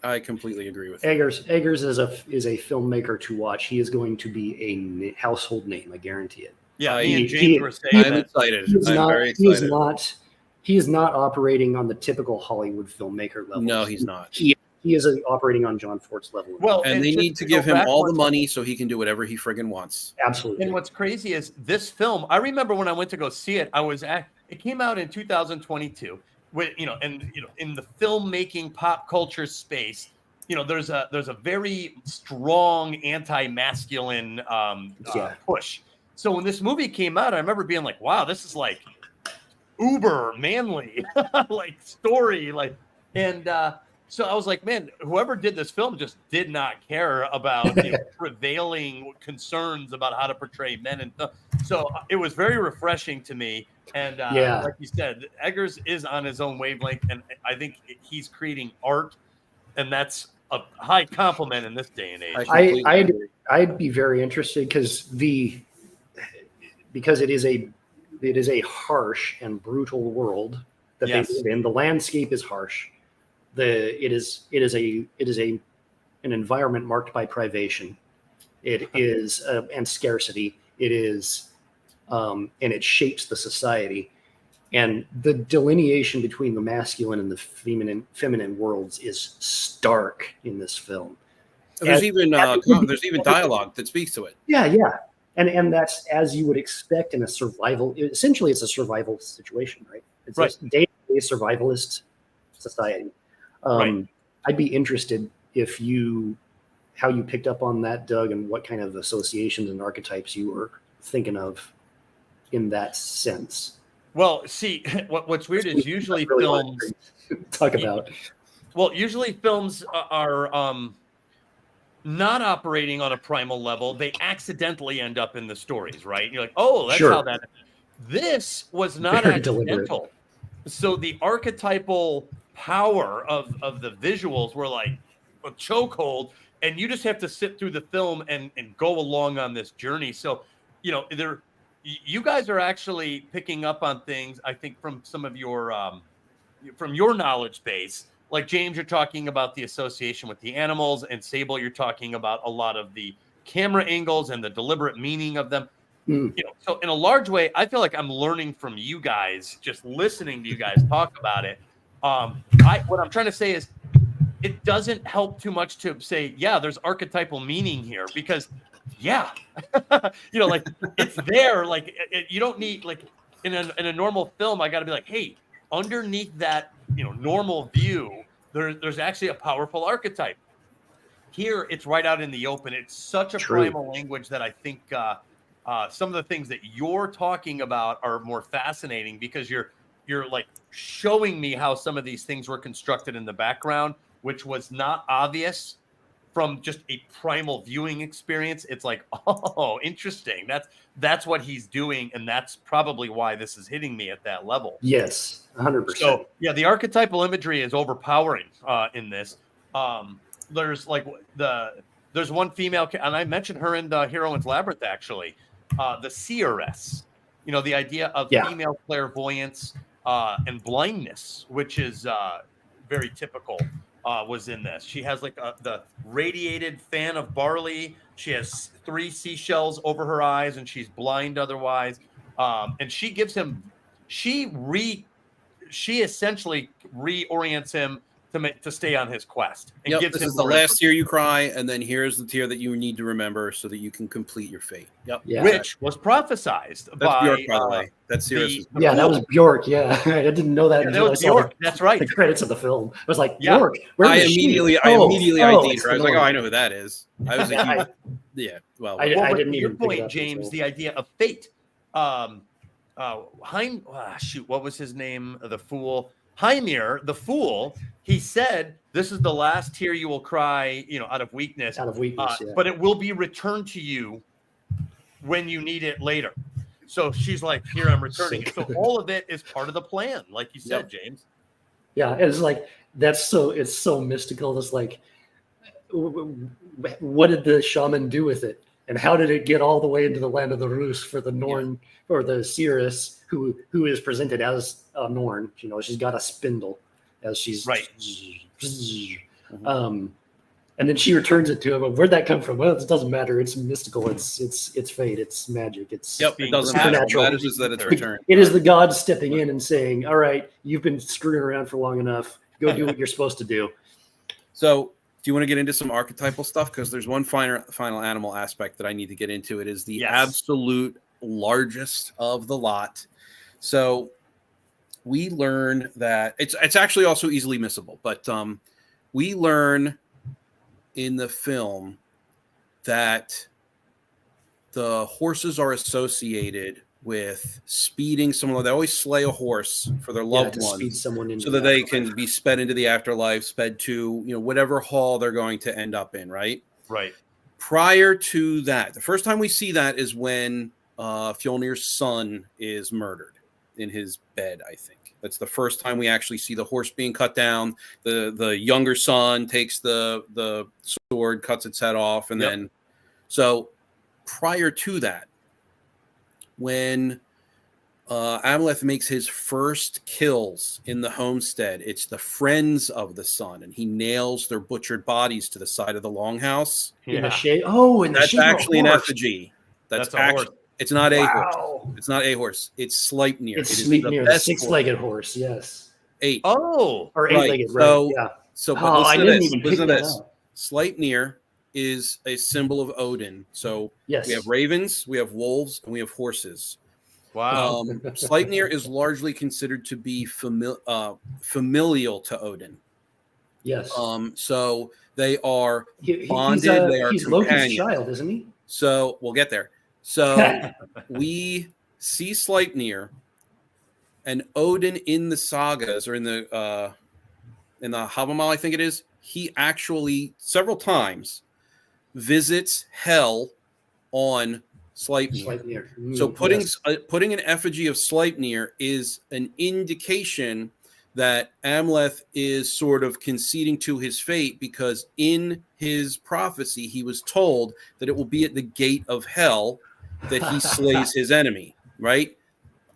I completely agree with you. Eggers is a filmmaker to watch. He is going to be a household name. I guarantee it. Yeah, me and James were saying I'm excited. I'm very excited. He is not operating on the typical Hollywood filmmaker level. No, he's not. He is operating on John Ford's level. Well, and they need to give him all the money so he can do whatever he friggin' wants. Absolutely. And what's crazy is this film, I remember when I went to go see it, it came out in 2022. In the filmmaking pop culture space, there's a very strong anti-masculine push. So when this movie came out, I remember being like, wow, this is like uber manly, like story, like, and So I was like, man, whoever did this film just did not care about prevailing concerns about how to portray men. And so it was very refreshing to me. And like you said, Eggers is on his own wavelength. And I think he's creating art. And that's a high compliment in this day and age. I'd be very interested because it is a harsh and brutal world that they live in. The landscape is harsh. It is an environment marked by privation. It is and scarcity. It is and it shapes the society. And the delineation between the masculine and the feminine worlds is stark in this film. There's even dialogue that speaks to it. Yeah. And that's as you would expect in a survival. Essentially, it's a survival situation, right? It's a day-to-day survivalist society. I'd be interested how you picked up on that, Doug, and what kind of associations and archetypes you were thinking of in that sense. Well, see, what's weird is usually films talk about. Well, usually films are not operating on a primal level. They accidentally end up in the stories, right? You're like, oh, that's how that. This was not very accidental. Deliberate. So the archetypal power of the visuals were like a chokehold, and you just have to sit through the film and go along on this journey. So, you guys are actually picking up on things, I think, from some of your from your knowledge base. Like James, you're talking about the association with the animals, and Sable, you're talking about a lot of the camera angles and the deliberate meaning of them. So in a large way, I feel like I'm learning from you guys, just listening to you guys talk about it. What I'm trying to say is, it doesn't help too much to say, there's archetypal meaning here, because like it's there. Like you don't need, like in a normal film, I got to be like, hey, underneath that normal view, there's actually a powerful archetype. Here, it's right out in the open. It's such a primal language that I think some of the things that you're talking about are more fascinating, because you're like showing me how some of these things were constructed in the background, which was not obvious from just a primal viewing experience. It's like, oh, interesting. That's what he's doing, and that's probably why this is hitting me at that level. Yes, 100%. So the archetypal imagery is overpowering in this. There's one female, and I mentioned her in the Heroine's Labyrinth, actually, the seeress. The idea of female clairvoyance and blindness, which is very typical. Was in this. She has like the radiated fan of barley. She has 3 seashells over her eyes, and she's blind otherwise. And she gives him, she essentially reorients him to stay on his quest. And gives this him is the last tear you cry, and then here's the tear that you need to remember so that you can complete your fate. Which was prophesized by Bjork, by the way. That's serious. That was Bjork. Yeah, I didn't know that until I saw Bjork. That's right. The credits of the film. I was like, Bjork. I immediately ID'd her. I was like, oh, I know who that is. I was like, I didn't your even point, James. The idea of fate. What was his name? The fool. Hymir, the fool, he said, this is the last tear you will cry, out of weakness. But it will be returned to you when you need it later. So she's like, here, I'm returning it. So all of it is part of the plan, like you said, James. Yeah, it's like, it's so mystical. It's like, what did the shaman do with it? And how did it get all the way into the land of the Rus for the Norn or the seeress who is presented as a Norn? She's got a spindle as she's and then she returns it to him. Where'd that come from? Well, it doesn't matter. It's mystical. It's fate. It's magic. It's it doesn't matter. That is that it's returned. It is the gods stepping in and saying, "All right, you've been screwing around for long enough. Go do what you're supposed to do." So, do you want to get into some archetypal stuff? Because there's one final animal aspect that I need to get into. It is the absolute largest of the lot. So we learn that it's actually also easily missable, but we learn in the film that the horses are associated with speeding someone. They always slay a horse for their loved to speed ones, someone into so that they can be sped into the afterlife, sped to whatever hall they're going to end up in. Right. Right. Prior to that, the first time we see that is when Fjolnir's son is murdered in his bed. I think that's the first time we actually see the horse being cut down. The younger son takes the sword, cuts its head off, and then so prior to that, when Amaleth makes his first kills in the homestead, it's the friends of the son, and he nails their butchered bodies to the side of the longhouse. In the shade. Oh, and that's actually an effigy. That's actually. Horse. It's not a horse. It's not a horse. It's Sleipnir. It's Sleipnir, the six-legged horse. Yes. 8. Oh, or 8-legged. Right. So, yeah. So, but I didn't even pick that up. Sleipnir is a symbol of Odin. So yes, we have ravens, we have wolves, and we have horses. Wow. Sleipnir is largely considered to be familial to Odin. Yes. So they are bonded. They are he's companions. Loki's child, isn't he? So we'll get there. So we see Sleipnir and Odin in the sagas, or in the Havamal, I think it is. He actually several times visits Hell on Sleipnir. So putting an effigy of Sleipnir is an indication that Amaleth is sort of conceding to his fate, because in his prophecy he was told that it will be at the gate of Hell that he slays his enemy, right?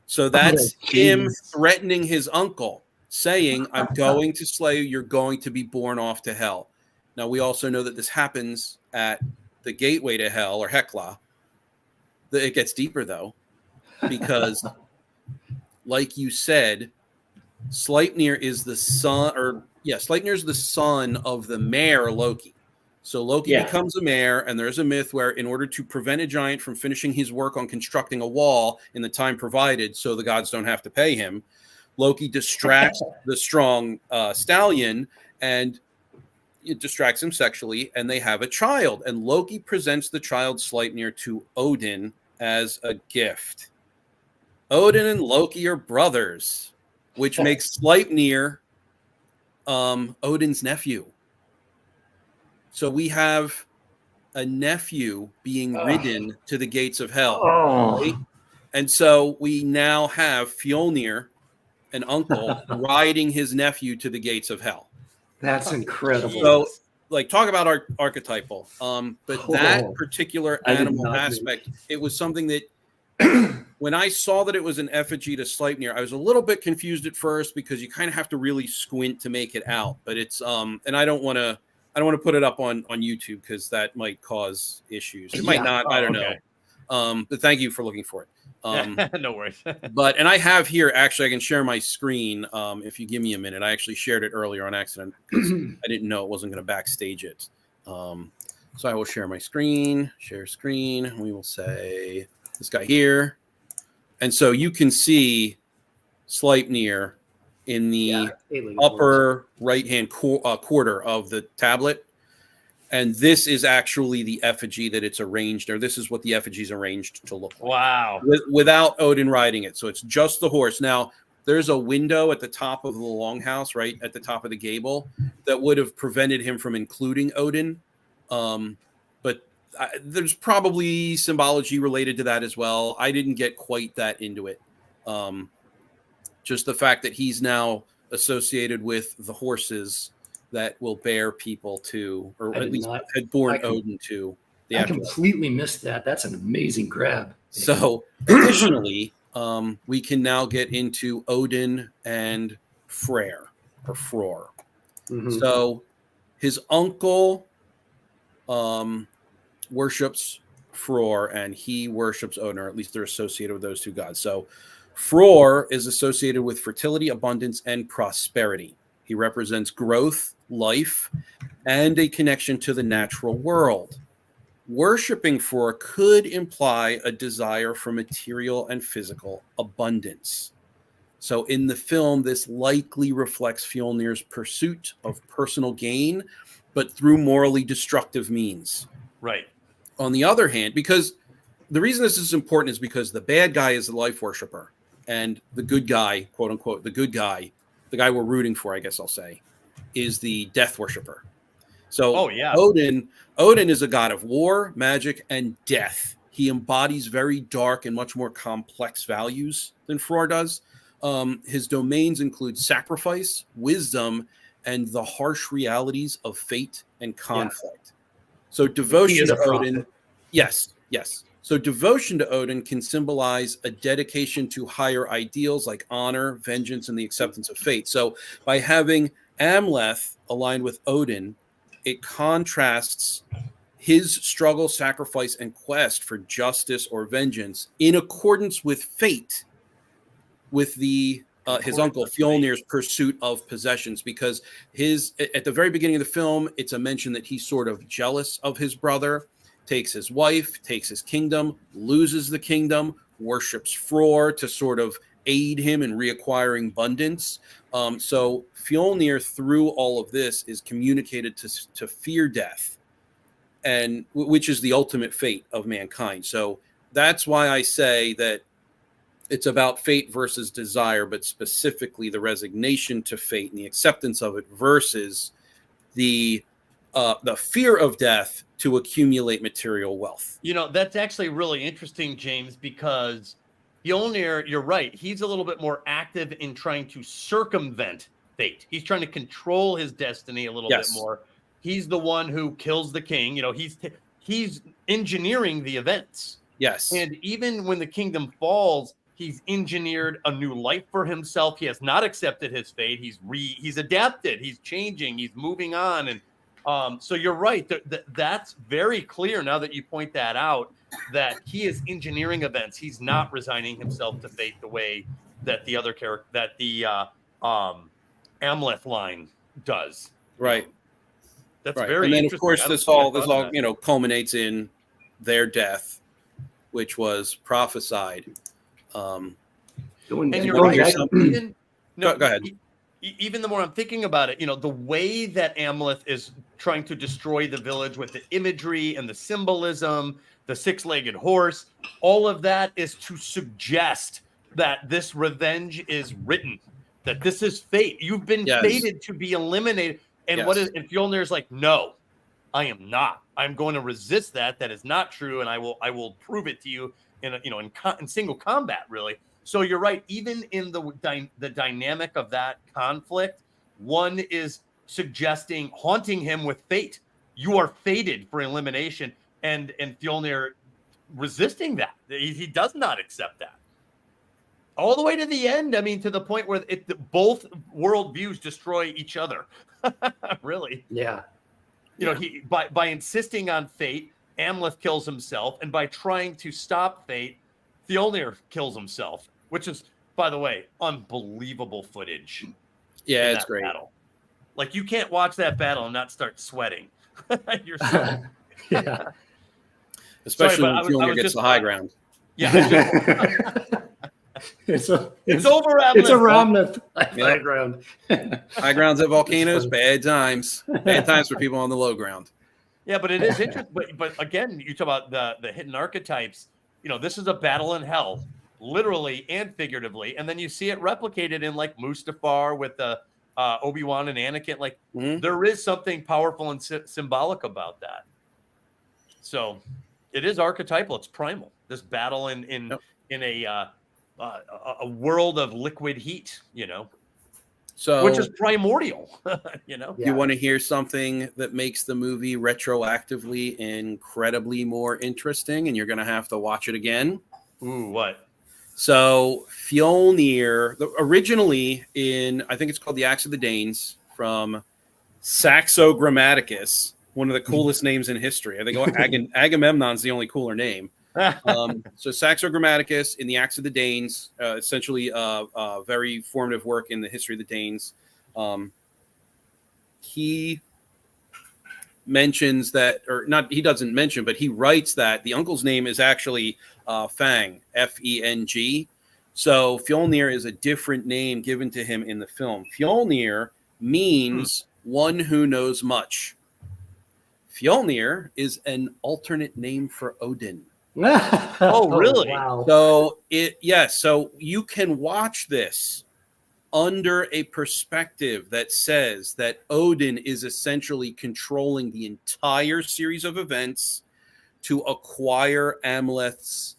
So that's him threatening his uncle, saying, I'm going to slay you, you're going to be borne off to Hell. Now, we also know that this happens at the gateway to Hell, or Hekla. It gets deeper, though, because, like you said, Sleipnir is the son, Sleipnir is the son of the mayor Loki. So Loki becomes a mayor, and there's a myth where, in order to prevent a giant from finishing his work on constructing a wall in the time provided, so the gods don't have to pay him, Loki distracts the strong stallion, and it distracts him sexually, and they have a child. And Loki presents the child Sleipnir to Odin as a gift. Odin and Loki are brothers, which makes Sleipnir Odin's nephew. So we have a nephew being ridden to the gates of Hell. Right? And so we now have Fjolnir, an uncle, riding his nephew to the gates of Hell. That's incredible. So, talk about archetypal. But that particular animal aspect, it was something that when I saw that it was an effigy to Sleipnir, I was a little bit confused at first, because you kind of have to really squint to make it out. But it's and I don't want to put it up on YouTube, because that might cause issues. It might not. I don't know. But thank you for looking for it. No worries. And I have here, actually, I can share my screen if you give me a minute. I actually shared it earlier on accident, because I didn't know it wasn't going to backstage it. So I will share my screen. Share screen. We will say this guy here. And so you can see Sleipnir in the upper right-hand quarter of the tablet. And this is actually the effigy that it's arranged, or this is what the effigy is arranged to look like. Wow. Without Odin riding it. So it's just the horse. Now, there's a window at the top of the longhouse, right at the top of the gable, that would have prevented him from including Odin. But there's probably symbology related to that as well. I didn't get quite that into it. Just the fact that he's now associated with the horses that will bear people to, or at least had borne Odin to the afterlife. I completely missed that. That's an amazing grab. So additionally, we can now get into Odin and Freyr, or Fror. Mm-hmm. So his uncle worships Fror, and he worships Odin, or at least they're associated with those two gods. So Fror is associated with fertility, abundance, and prosperity. He represents growth, life, and a connection to the natural world. Worshipping Fror could imply a desire for material and physical abundance. So in the film, this likely reflects Fjolnir's pursuit of personal gain, but through morally destructive means. Right. On the other hand, because the reason this is important is because the bad guy is the life worshiper, and the good guy, quote unquote, the good guy, the guy we're rooting for, I guess I'll say, is the death worshiper. So Odin is a god of war, magic, and death. He embodies very dark and much more complex values than Fror does. His domains include sacrifice, wisdom, and the harsh realities of fate and conflict. So devotion to Odin, yes. So devotion to Odin can symbolize a dedication to higher ideals like honor, vengeance, and the acceptance of fate. So by having Amleth aligned with Odin, it contrasts his struggle, sacrifice, and quest for justice or vengeance in accordance with fate, with the his uncle Fjolnir's pursuit of possessions, because at the very beginning of the film, it's a mention that he's sort of jealous of his brother, takes his wife, takes his kingdom, loses the kingdom, worships Fror to sort of aid him in reacquiring abundance. So Fjolnir, through all of this, is communicated to fear death, and which is the ultimate fate of mankind. So that's why I say that it's about fate versus desire, but specifically the resignation to fate and the acceptance of it versus the fear of death to accumulate material wealth. That's actually really interesting, James, because Fjolnir, you're right. He's a little bit more active in trying to circumvent fate. He's trying to control his destiny a little bit more. He's the one who kills the king. He's engineering the events. Yes. And even when the kingdom falls, he's engineered a new life for himself. He has not accepted his fate. He's adapted. He's changing. He's moving on. And so you're right. That's very clear now that you point that out, that he is engineering events. He's not resigning himself to fate the way that the other character, that the Amleth line does. Right. That's very And then, interesting. of course, this all culminates in their death, which was prophesied. And you're right. Go ahead. Even the more I'm thinking about it, the way that Amleth is trying to destroy the village with the imagery and the symbolism, the six-legged horse, all of that is to suggest that this revenge is written, that this is fate. You've been fated to be eliminated. And and Fjolnir's like, no, I am not. I'm going to resist that. That is not true, and I will prove it to you in single combat, really. So you're right. Even in the dynamic of that conflict, one is haunting him with fate. You are fated for elimination, and Fjolnir resisting that. He does not accept that. All the way to the end. I mean, to the point where both worldviews destroy each other. Really. Yeah. He by insisting on fate, Amleth kills himself, and by trying to stop fate, Fjolnir kills himself, which is, by the way, unbelievable footage. Yeah, it's great. Battle. Like, you can't watch that battle and not start sweating. You're so yeah. Especially when Fjolnir gets the high ground. Yeah. It's over. Amleth. It's a Ramleth high ground. High grounds at volcanoes, bad times. Bad times for people on the low ground. Yeah, but it is interesting. But again, you talk about the hidden archetypes. This is a battle in hell, literally and figuratively. And then you see it replicated in like Mustafar with the Obi-Wan and Anakin. Like there is something powerful and symbolic about that. So it is archetypal. It's primal. This battle in a world of liquid heat, so which is primordial. You want to hear something that makes the movie retroactively incredibly more interesting, and you're going to have to watch it again. Ooh, what? So Fjolnir, originally I think it's called the Axe of the Danes, from Saxo Grammaticus, one of the coolest names in history. I think Agamemnon's the only cooler name. So Saxo Grammaticus in the Axe of the Danes, essentially very formative work in the history of the Danes. He mentions that, or not, he doesn't mention, but he writes that the uncle's name is actually Fang, Feng. So Fjolnir is a different name given to him in the film. Fjolnir means one who knows much. Fjolnir is an alternate name for Odin. Oh, really? Wow. So so you can watch this under a perspective that says that Odin is essentially controlling the entire series of events to acquire Amleth's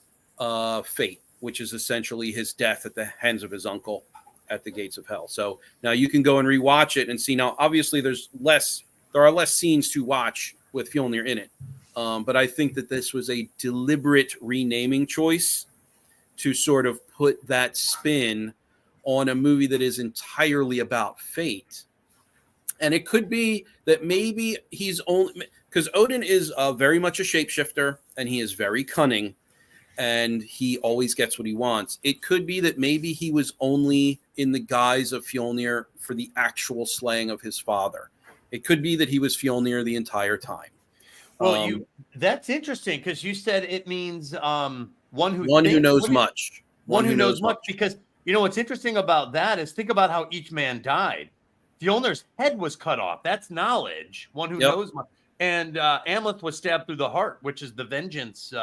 fate, which is essentially his death at the hands of his uncle at the gates of hell. So now you can go and rewatch it and see. Now, obviously, there are less scenes to watch with Fjolnir in it, but I think that this was a deliberate renaming choice to sort of put that spin on a movie that is entirely about fate. And it could be that maybe he's only because Odin is very much a shapeshifter and he is very cunning and he always gets what he wants. It could be that maybe he was only in the guise of Fjolnir for the actual slaying of his father. It could be that he was Fjolnir the entire time. Well, that's interesting because you said it means one who knows much. One who knows much because what's interesting about that is think about how each man died. Fjolnir's head was cut off. That's knowledge. One who knows much. And Amleth was stabbed through the heart, which is the vengeance,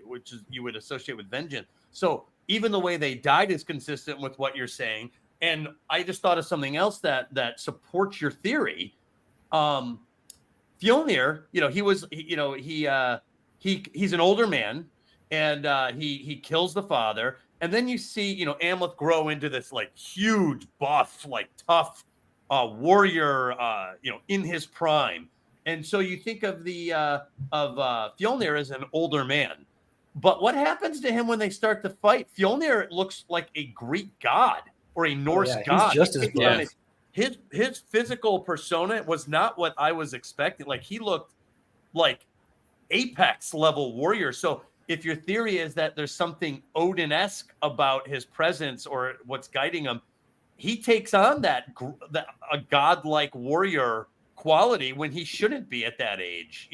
which is you would associate with vengeance. So even the way they died is consistent with what you're saying. And I just thought of something else that supports your theory. Fjolnir, he's an older man, and he kills the father, and then you see Amleth grow into this like huge, buff, like tough warrior, in his prime. And so you think of Fjolnir as an older man. But what happens to him when they start to fight? Fjolnir looks like a Greek god or a Norse god. He's just as buff. His physical persona was not what I was expecting. Like he looked like apex level warrior. So if your theory is that there's something Odin-esque about his presence or what's guiding him, he takes on a godlike warrior quality when he shouldn't be at that age.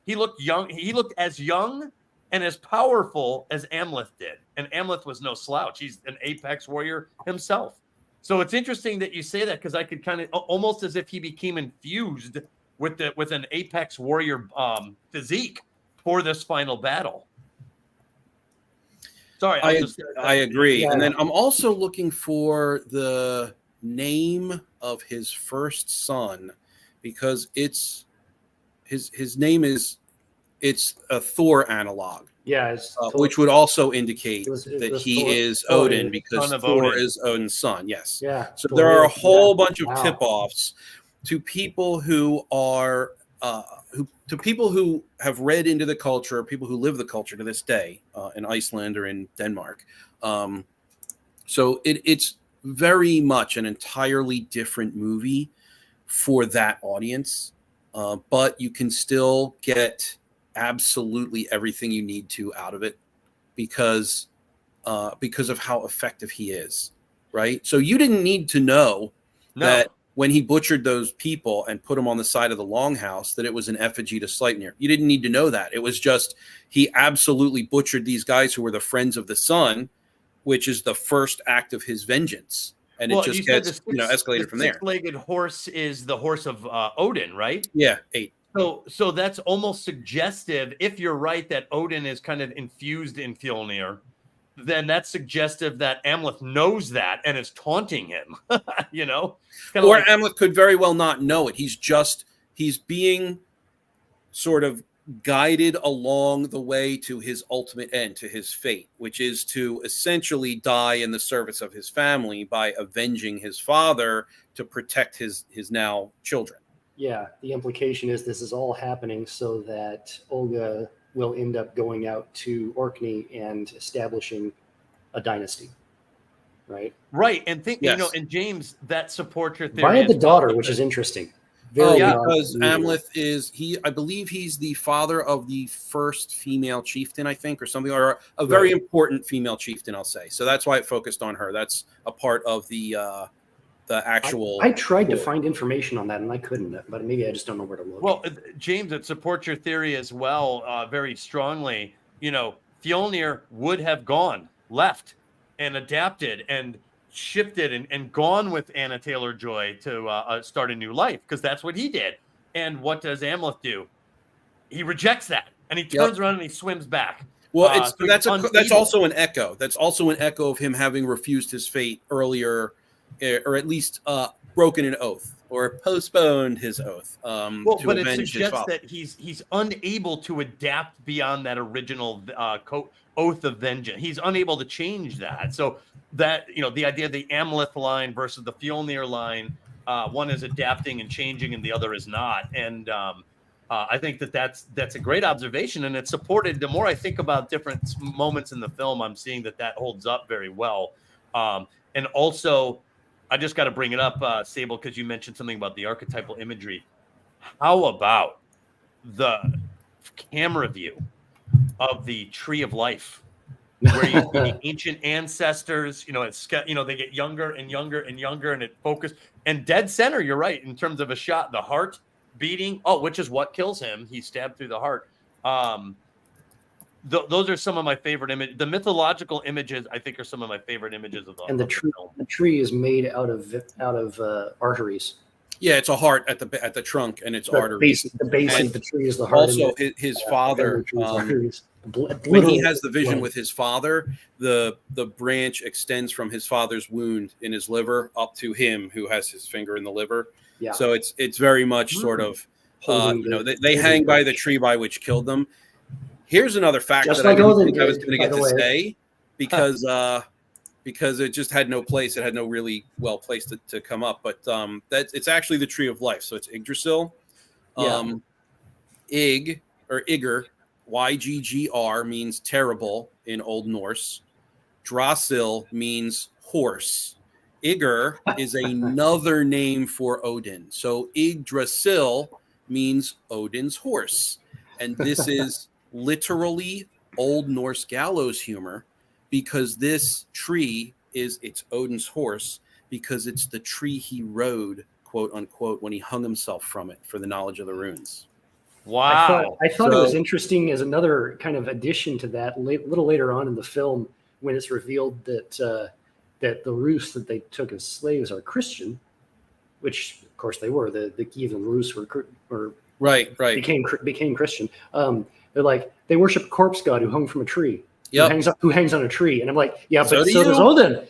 He looked young. He looked as young and as powerful as Amleth did. And Amleth was no slouch. He's an apex warrior himself. So it's interesting that you say that because I could kind of almost as if he became infused with an apex warrior physique for this final battle. Sorry, I agree. Yeah. And then I'm also looking for the name of his first son because it's his name is a Thor analog. Yeah, which would also indicate that he is Odin because Thor is Odin's son. Yes. Yeah. So there are a whole bunch of tip-offs to people who are to people who have read into the culture, people who live the culture to this day in Iceland or in Denmark. So it's very much an entirely different movie for that audience, but you can still get absolutely everything you need to out of it because of how effective he is, right? So you didn't need to know that when he butchered those people and put them on the side of the longhouse that it was an effigy to Sleipnir. You didn't need to know that. It was just he absolutely butchered these guys who were the friends of the sun, which is the first act of his vengeance. And it just gets escalated from there. The six-legged horse is the horse of Odin, right? Yeah, 8. So that's almost suggestive. If you're right that Odin is kind of infused in Fjolnir, then that's suggestive that Amleth knows that and is taunting him. Or Amleth could very well not know it. He's being sort of guided along the way to his ultimate end, to his fate, which is to essentially die in the service of his family by avenging his father to protect his now children. Yeah, the implication is this is all happening so that Olga will end up going out to Orkney and establishing a dynasty, right? Right, and and James, that supports your theory. I had the daughter, which is interesting. Because Amleth I believe he's the father of the first female chieftain, I think, or something, or a very important female chieftain, I'll say. So that's why it focused on her. That's a part of the actual. I tried to find information on that and I couldn't, but maybe I just don't know where to look. Well, James, it supports your theory as well, very strongly. Fjolnir would have left and adapted and shifted and gone with Anna Taylor-Joy to start a new life because that's what he did. And what does Amleth do? He rejects that and he turns around and he swims back. Well, So that's also an echo. That's also an echo of him having refused his fate earlier, or at least broken an oath or postponed his oath. But it suggests that he's unable to adapt beyond that original oath of vengeance. He's unable to change that. So that, the idea of the Amleth line versus the Fjolnir line, one is adapting and changing, and the other is not. And I think that's a great observation, and it's supported. The more I think about different moments in the film, I'm seeing that holds up very well. And also, I just got to bring it up, Sable, because you mentioned something about the archetypal imagery. How about the camera view of the Tree of Life, where you see the ancient ancestors? They get younger and younger and younger, and it focuses. And dead center, you're right, in terms of a shot, the heart beating. Oh, which is what kills him. He's stabbed through the heart. Those are some of my favorite images. The mythological images, I think, are some of my favorite images of the film. The tree is made out of arteries. Yeah, it's a heart at the trunk, and it's arteries. The base of the tree is the heart. Also, his father, when he has the vision with his father, the branch extends from his father's wound in his liver up to him, who has his finger in the liver. Yeah. So it's very much sort of, they hang by the tree by which killed them. Here's another fact that I didn't think I was going to get to say, because it just had no place. It had no really well place to come up. But it's actually the Tree of Life. So it's Yggdrasil. Ig, or Igr, Yggr, means terrible in Old Norse. Drasil means horse. Igr is another name for Odin. So Yggdrasil means Odin's horse. And this is literally Old Norse gallows humor, because this tree it's Odin's horse, because it's the tree he rode, quote unquote, when he hung himself from it for the knowledge of the runes. Wow. I thought it was interesting as another kind of addition to that. A little later on in the film, when it's revealed that the Rus that they took as slaves are Christian, which of course they were. The Kievan Rus were right became Christian. They're like, they worship a corpse god who hung from a tree. Yep. Who hangs on a tree. And I'm like, yeah, but so does Odin.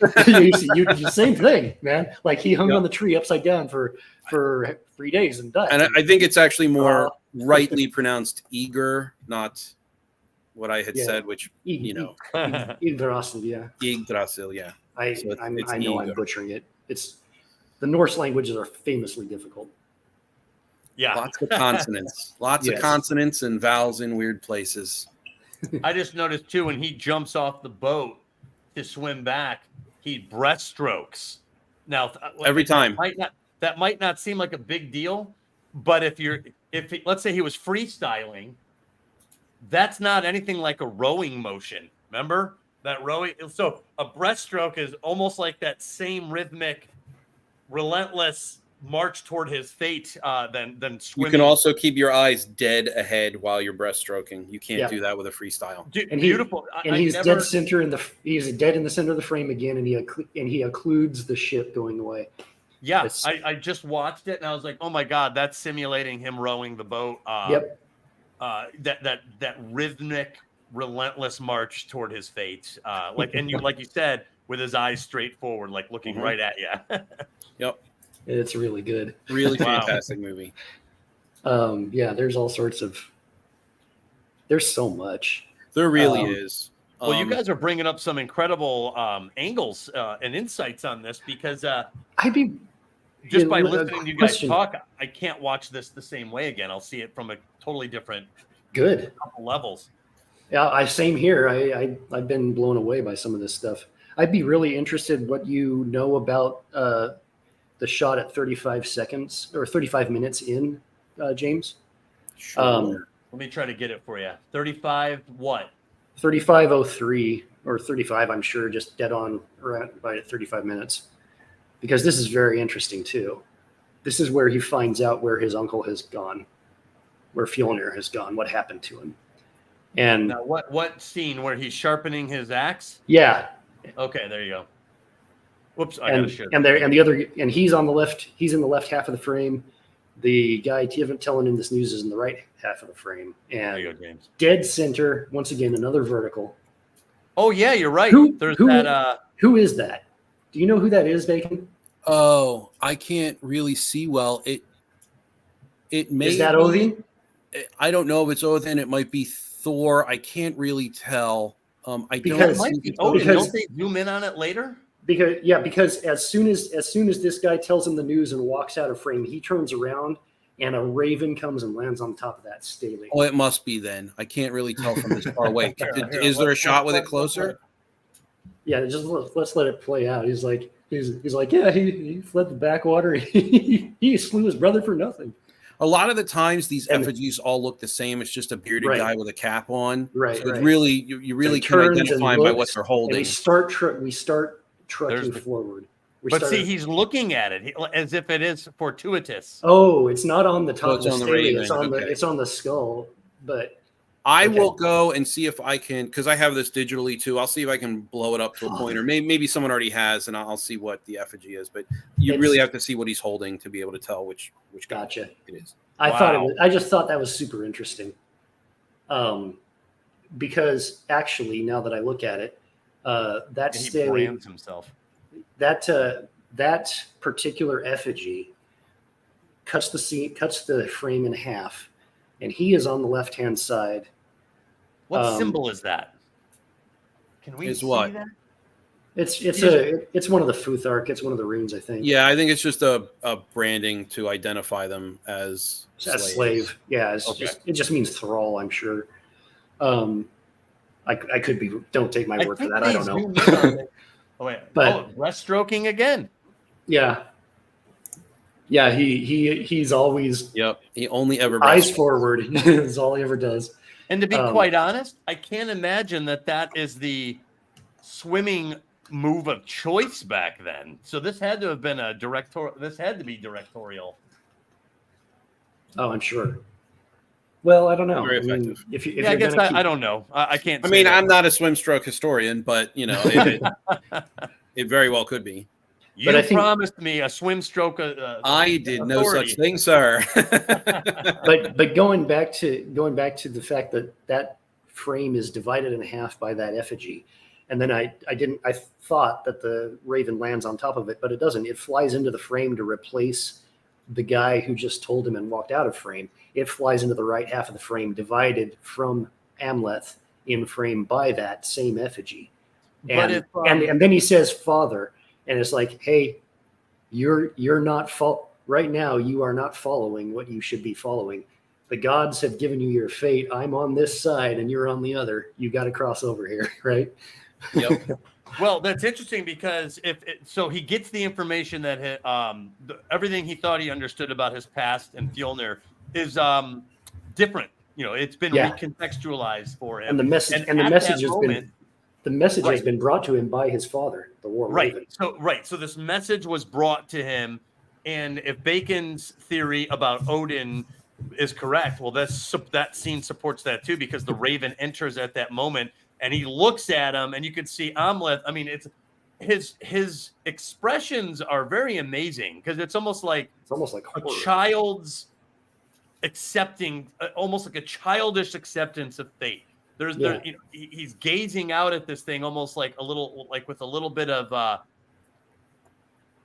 you do the same thing, man. Like, he hung on the tree upside down for 3 days and died. And I think it's actually more rightly pronounced Igor, not what I had said, which, Yggdrasil, yeah. Yggdrasil, yeah. I know I'm butchering it. It's the Norse languages are famously difficult. Yeah. Lots of consonants. Lots of consonants and vowels in weird places. I just noticed too, when he jumps off the boat to swim back, he breaststrokes. Now, every time that might not seem like a big deal, but let's say he was freestyling, that's not anything like a rowing motion. Remember that rowing? So a breaststroke is almost like that same rhythmic, relentless march toward his fate than swimming. You can also keep your eyes dead ahead while you're breaststroking. You can't do that with a freestyle. Beautiful. He's dead in the center of the frame again, and he occludes the ship going away. Yeah, I just watched it and I was like, oh my god, that's simulating him rowing the boat. That rhythmic, relentless march toward his fate. Like you said, with his eyes straight forward, like looking right at you. Yep. It's really good. Really fantastic movie. There's all sorts of. There's so much. There really is. Well, you guys are bringing up some incredible angles and insights on this, because by listening to you guys talk, I can't watch this the same way again. I'll see it from a totally different couple levels. Yeah, same here. I've been blown away by some of this stuff. I'd be really interested what you know about the shot at 35 seconds or 35 minutes in, James. Sure. Let me try to get it for you. 35 what? 35:03 or 35, I'm sure, just dead on right at 35 minutes. Because this is very interesting too. This is where he finds out where his uncle has gone, where Fjolnir has gone, what happened to him. And now what scene where he's sharpening his axe? Yeah. Okay, there you go. Whoops, and he's on the left. He's in the left half of the frame. the guy telling him this news is in the right half of the frame, and there you go, James. Dead center once again, another vertical. Oh yeah, you're right. Who is that? Do you know who that is, Bacon? Oh, I can't really see well. It may is that be, Odin? I don't know if it's Odin. It might be Thor. I can't really tell. Don't think it's Odin. Don't they zoom in on it later? Because as soon as this guy tells him the news and walks out of frame, he turns around and a raven comes and lands on top of that staling. Oh, it must be then. I can't really tell from this far away. Is there a shot with it closer? Yeah, just let's let it play out. He's like, yeah, he fled the backwater. He slew his brother for nothing. A lot of the times, these effigies all look the same. It's just a bearded guy with a cap on. Right. So it's really, you really can identify by what they're holding. We start trucking forward. He's looking at it as if it is fortuitous. Oh, it's not on the top of the staling. It's on the skull. But I will go and see if I can, because I have this digitally too. I'll see if I can blow it up to a point, or maybe someone already has, and I'll see what the effigy is. But you really have to see what he's holding to be able to tell which gotcha it is. I just thought that was super interesting. Because actually, now that I look at it, that staling himself. That particular effigy cuts the frame in half, and he is on the left-hand side. What symbol is that? Can we see that? It's one of the Futhark. It's one of the runes, I think. Yeah, I think it's just a branding to identify them as slave. Yeah, it just means thrall, I'm sure. I could be. Don't take my word for that. I don't know. breast stroking again. Yeah. He's always. Yep. He only ever eyes forward is all he ever does. And to be quite honest, I can't imagine that is the swimming move of choice back then. So this had to have been This had to be directorial. Oh, I'm sure. Well, I don't know. Very effective. I guess I don't know. I can't. I mean, I'm not a swim stroke historian, but it very well could be. You promised me a swim stroke. I did authority. No such thing, sir. but going back to the fact that frame is divided in half by that effigy, and then I thought that the raven lands on top of it, but it doesn't. It flies into the frame to replace the guy who just told him and walked out of frame. It flies into the right half of the frame, divided from Amleth in frame by that same effigy. And then he says, "Father," and it's like, "Hey, you're not right now. You are not following what you should be following. The gods have given you your fate. I'm on this side, and you're on the other. You got to cross over here, right?" Yep. Well, that's interesting because so he gets the information that everything he thought he understood about his past and Fjolnir is different. It's been recontextualized for him. And the message has been brought to him by his father, the War Raven. So this message was brought to him, and if Bacon's theory about Odin is correct, well, that scene supports that too, because the Raven enters at that moment. And he looks at him, and you can see Amleth. I mean, it's his expressions are very amazing because it's almost like a child's accepting, almost like a childish acceptance of fate. He's gazing out at this thing almost like with a little bit of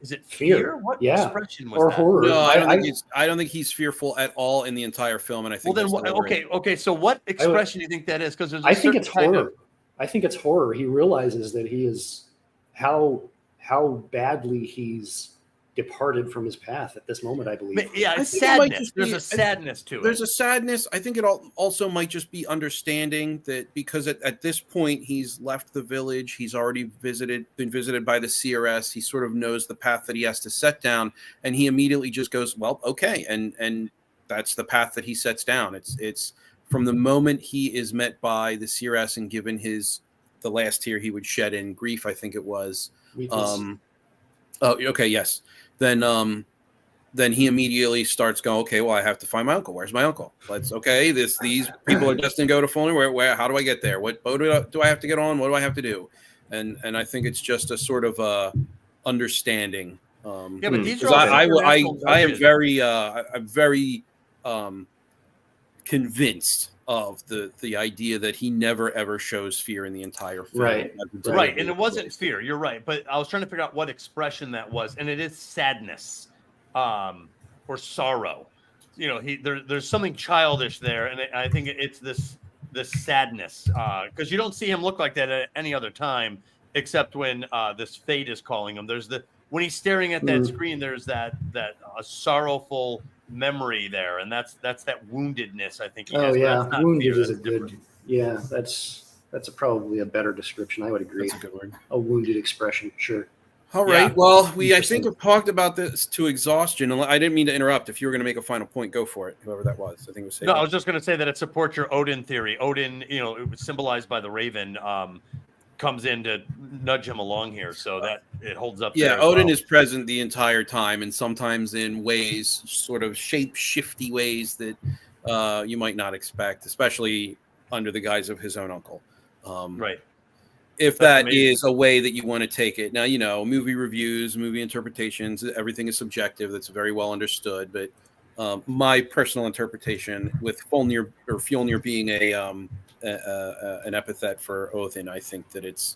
is it fear? What expression was that? Horror? No, I don't think he's fearful at all in the entire film, and I think. Well, then okay. So what expression do you think that is? Because I think it's horror. I think it's horror. He realizes that he is how badly he's departed from his path at this moment, I believe. Yeah, it's sadness. There's a sadness to it. There's a sadness. I think it also might just be understanding that because at this point he's left the village, he's already been visited by the CRS. He sort of knows the path that he has to set down, and he immediately just goes, well, okay, and that's the path that he sets down. It's from the moment he is met by the CRS and given the last tear he would shed in grief, I think it was. Yes. Then he immediately starts going, okay, well, I have to find my uncle. Where's my uncle? These people are destined to go to Fjolnir. Where? How do I get there? What boat do I have to get on? What do I have to do? And I think it's just a sort of understanding Yeah, but these are I am very I'm very convinced of the idea that he never ever shows fear in the entire film. Right, and it wasn't fear. You're right, but I was trying to figure out what expression that was, and it is sadness, or sorrow. You know, there's something childish there, and I think it's this sadness, because you don't see him look like that at any other time except when this fate is calling him. There's when he's staring at that screen, there's that a sorrowful memory there, and that's that woundedness, I think. Wounded is a good. Yeah, that's probably a better description. I would agree. That's a good word. A wounded expression, sure. All right. Well, I think we've talked about this to exhaustion. I didn't mean to interrupt. If you were going to make a final point, go for it. Whoever that was, I think it was Sable. No, I was just going to say that it supports your Odin theory. Odin, it was symbolized by the raven. Comes in to nudge him along here, so that it holds up. Yeah, Odin is present the entire time, and sometimes in ways, sort of shape-shifty ways that you might not expect, especially under the guise of his own uncle. Right. If that is a way that you want to take it. Now, movie reviews, movie interpretations, everything is subjective. That's very well understood. But my personal interpretation, with Fjolnir being an epithet for Odin, I think that it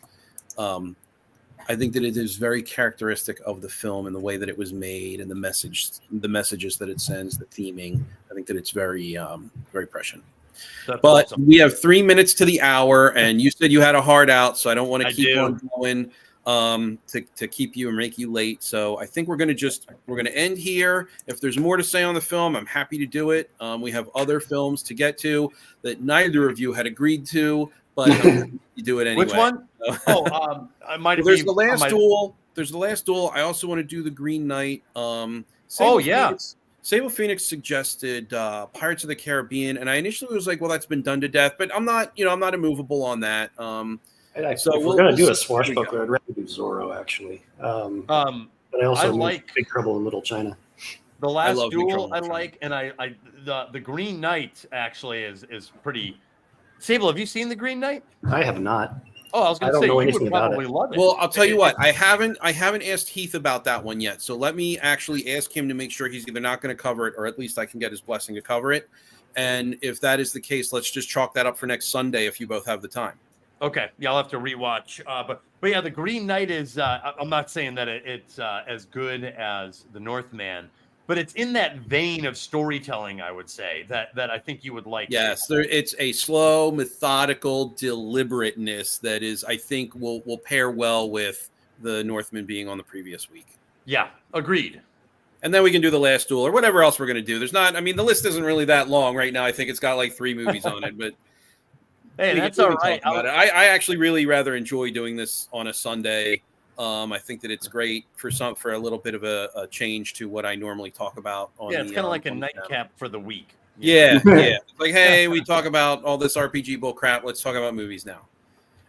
is very characteristic of the film and the way that it was made and the messages that it sends, the theming. I think that it's very, very prescient. That's awesome. We have 3 minutes to the hour, and you said you had a hard out, so I don't want to keep on going to keep you and make you late. So I think we're going to end here. If there's more to say on the film, I'm happy to do it. We have other films to get to that neither of you had agreed to, but you do it anyway. Which one? I might have. There's the last duel. There's the last duel. I also want to do the Green Knight. Sable Phoenix suggested Pirates of the Caribbean, and I initially was like, well, that's been done to death, but I'm not immovable on that. So if we're going to do a swashbuckler, I'd rather do Zorro, actually. But I also like Big Trouble in Little China. The last duel I like, and the Green Knight actually is pretty. Sable, have you seen the Green Knight? I have not. Oh, I was going to say you would probably love it. Well, I'll tell you what, I haven't asked Heath about that one yet. So let me actually ask him to make sure he's either not going to cover it, or at least I can get his blessing to cover it. And if that is the case, let's just chalk that up for next Sunday if you both have the time. Okay, yeah, I'll have to rewatch. But yeah, the Green Knight is. I'm not saying that it's as good as the Northman, but it's in that vein of storytelling, I would say, that I think you would like. Yes, it's a slow, methodical deliberateness that is, I think, will pair well with the Northman being on the previous week. Yeah, agreed. And then we can do the last duel or whatever else we're going to do. The list isn't really that long right now. I think it's got like 3 movies on it, but hey, that's all right. I actually really rather enjoy doing this on a Sunday. I think that it's great for a little bit of a change to what I normally talk about. It's kind of like a nightcap for the week. Yeah. It's like, hey, we talk about all this RPG bull crap. Let's talk about movies now.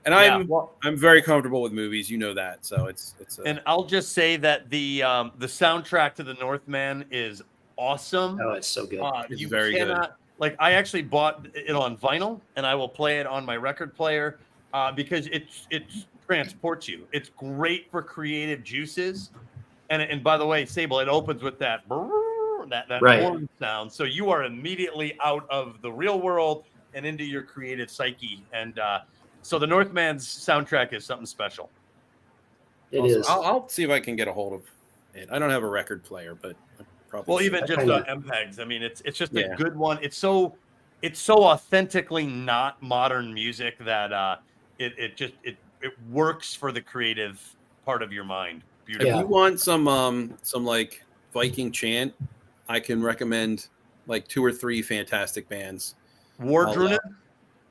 And I'm very comfortable with movies. You know that. So it's. And I'll just say that the soundtrack to The Northman is awesome. Oh, it's so good. It's very good. Like, I actually bought it on vinyl, and I will play it on my record player because it transports you. It's great for creative juices. And by the way, Sable, it opens with that horn sound. So you are immediately out of the real world and into your creative psyche. And so the Northman's soundtrack is something special. It is. I'll see if I can get a hold of it. I don't have a record player, but probably. Well, even just MPEGs. I mean, it's just a good one. It's so authentically not modern music that it works for the creative part of your mind. Beautiful. If you want some like Viking chant, I can recommend like 2 or 3 fantastic bands. Wardruna?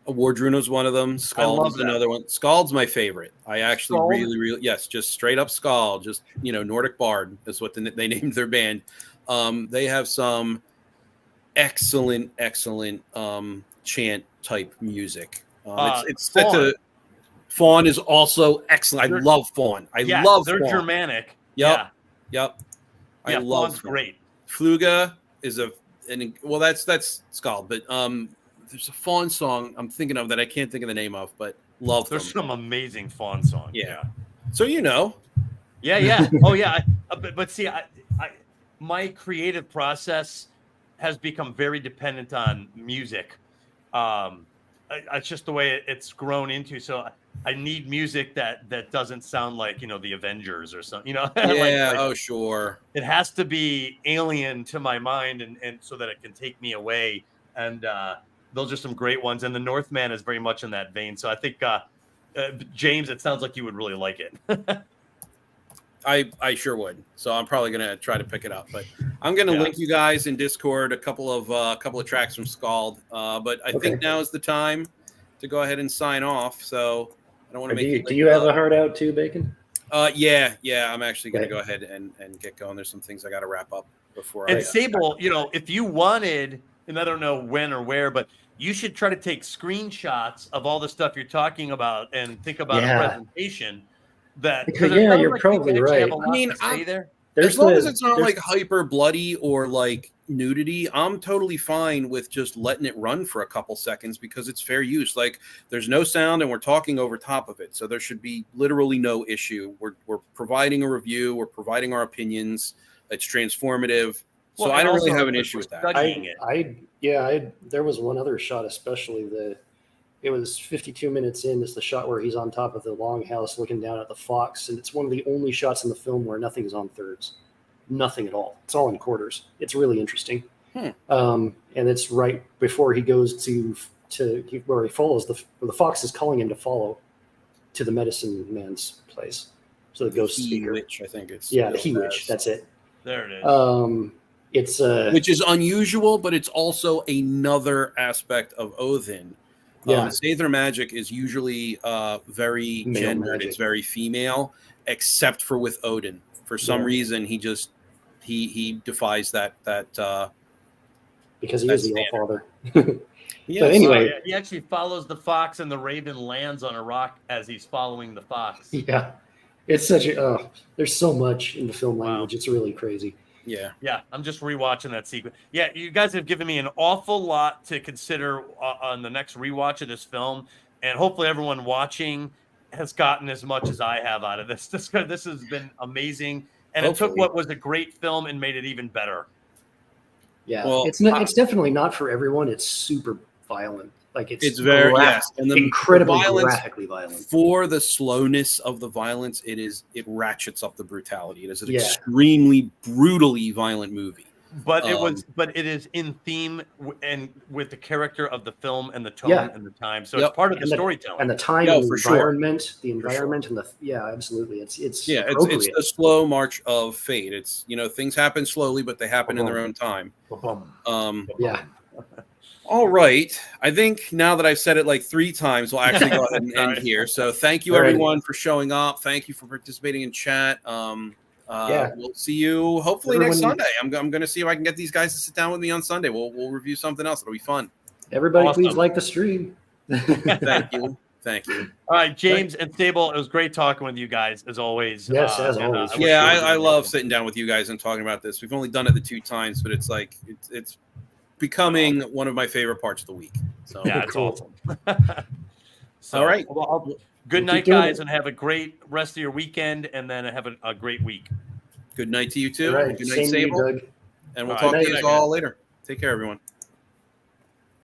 Wardruna's one of them. Skald's another one. Skald's my favorite. I actually really just straight up Skald, just Nordic Bard is what they named their band. They have some excellent chant type music. It's set to. Fawn is also excellent. I love Fawn. Love they're Fawn. Germanic. Yep. I love Fawn's great. Fluga is that's Skald, but there's a Fawn song I'm thinking of that I can't think of the name of, but love them. There's some amazing Fawn songs. Yeah. So Yeah. Oh yeah. but see, my creative process has become very dependent on music. It's just the way it's grown into. So I need music that doesn't sound like, the Avengers or something, Yeah. like, Sure. it has to be alien to my mind and so that it can take me away. And those are some great ones. And the Northman is very much in that vein. So I think, James, it sounds like you would really like it. I sure would. So I'm probably gonna try to pick it up. But I'm gonna link you guys in Discord a couple of tracks from Scald. But I think now is the time to go ahead and sign off. So I don't want to make you. Do you have a heart out too, Bacon? Yeah. I'm actually gonna go ahead and get going. There's some things I got to wrap up before. And Sable, if you wanted, and I don't know when or where, but you should try to take screenshots of all the stuff you're talking about and think about a presentation. You're probably right. I mean, as long as it's not like hyper bloody or like nudity, I'm totally fine with just letting it run for a couple seconds because it's fair use. Like there's no sound and we're talking over top of it. So there should be literally no issue. We're providing a review. We're providing our opinions. It's transformative. So I don't really have an issue with that. There was one other shot, especially it was 52 minutes in. It's the shot where he's on top of the longhouse looking down at the fox. And it's one of the only shots in the film where nothing is on thirds. Nothing at all. It's all in quarters. It's really interesting. And it's right before he goes to where he follows where the fox is calling him to follow to the medicine man's place. So the ghost speaker. Witch, I think it's. Yeah, the he witch. That's it. There it is. It's which is unusual, but it's also another aspect of Odin. Sather magic is usually very male gendered. magic. It's very female, except for with Odin. For some reason, he just he defies that because he is the All-Father. Yes. But anyway, he actually follows the fox, and the raven lands on a rock as he's following the fox. Yeah, it's such a. There's so much in the film language. It's really crazy. Yeah. I'm just rewatching that sequence. Yeah, you guys have given me an awful lot to consider on the next rewatch of this film, and hopefully everyone watching has gotten as much as I have out of this. This has been amazing, and it took what was a great film and made it even better. Yeah, well, it's definitely not for everyone. It's super violent. Like it's very and the incredibly graphically violent. For the slowness of the violence, it ratchets up the brutality. It is an extremely brutally violent movie. But it is in theme and with the character of the film and the tone and the time. So it's part of the storytelling and the time and the environment, and absolutely. It's it's the slow march of fate. It's things happen slowly, but they happen in their own time. All right. I think now that I've said it like 3 times, we'll actually go ahead and end here. So thank you everyone for showing up. Thank you for participating in chat. We'll see you hopefully next Sunday. I'm going to see if I can get these guys to sit down with me on Sunday. We'll review something else. It'll be fun. Everybody, please like the stream. Thank you. All right, James and Sable, it was great talking with you guys as always. Yes, as always. I love sitting down with you guys and talking about this. We've only done it the 2 times, but it's like it's becoming one of my favorite parts of the week. So it's awesome. All right. Well, good night, guys, and have a great rest of your weekend, and then have a great week. Good night to you too. Right. Good night, Sable. And we'll talk to you all later. Take care, everyone.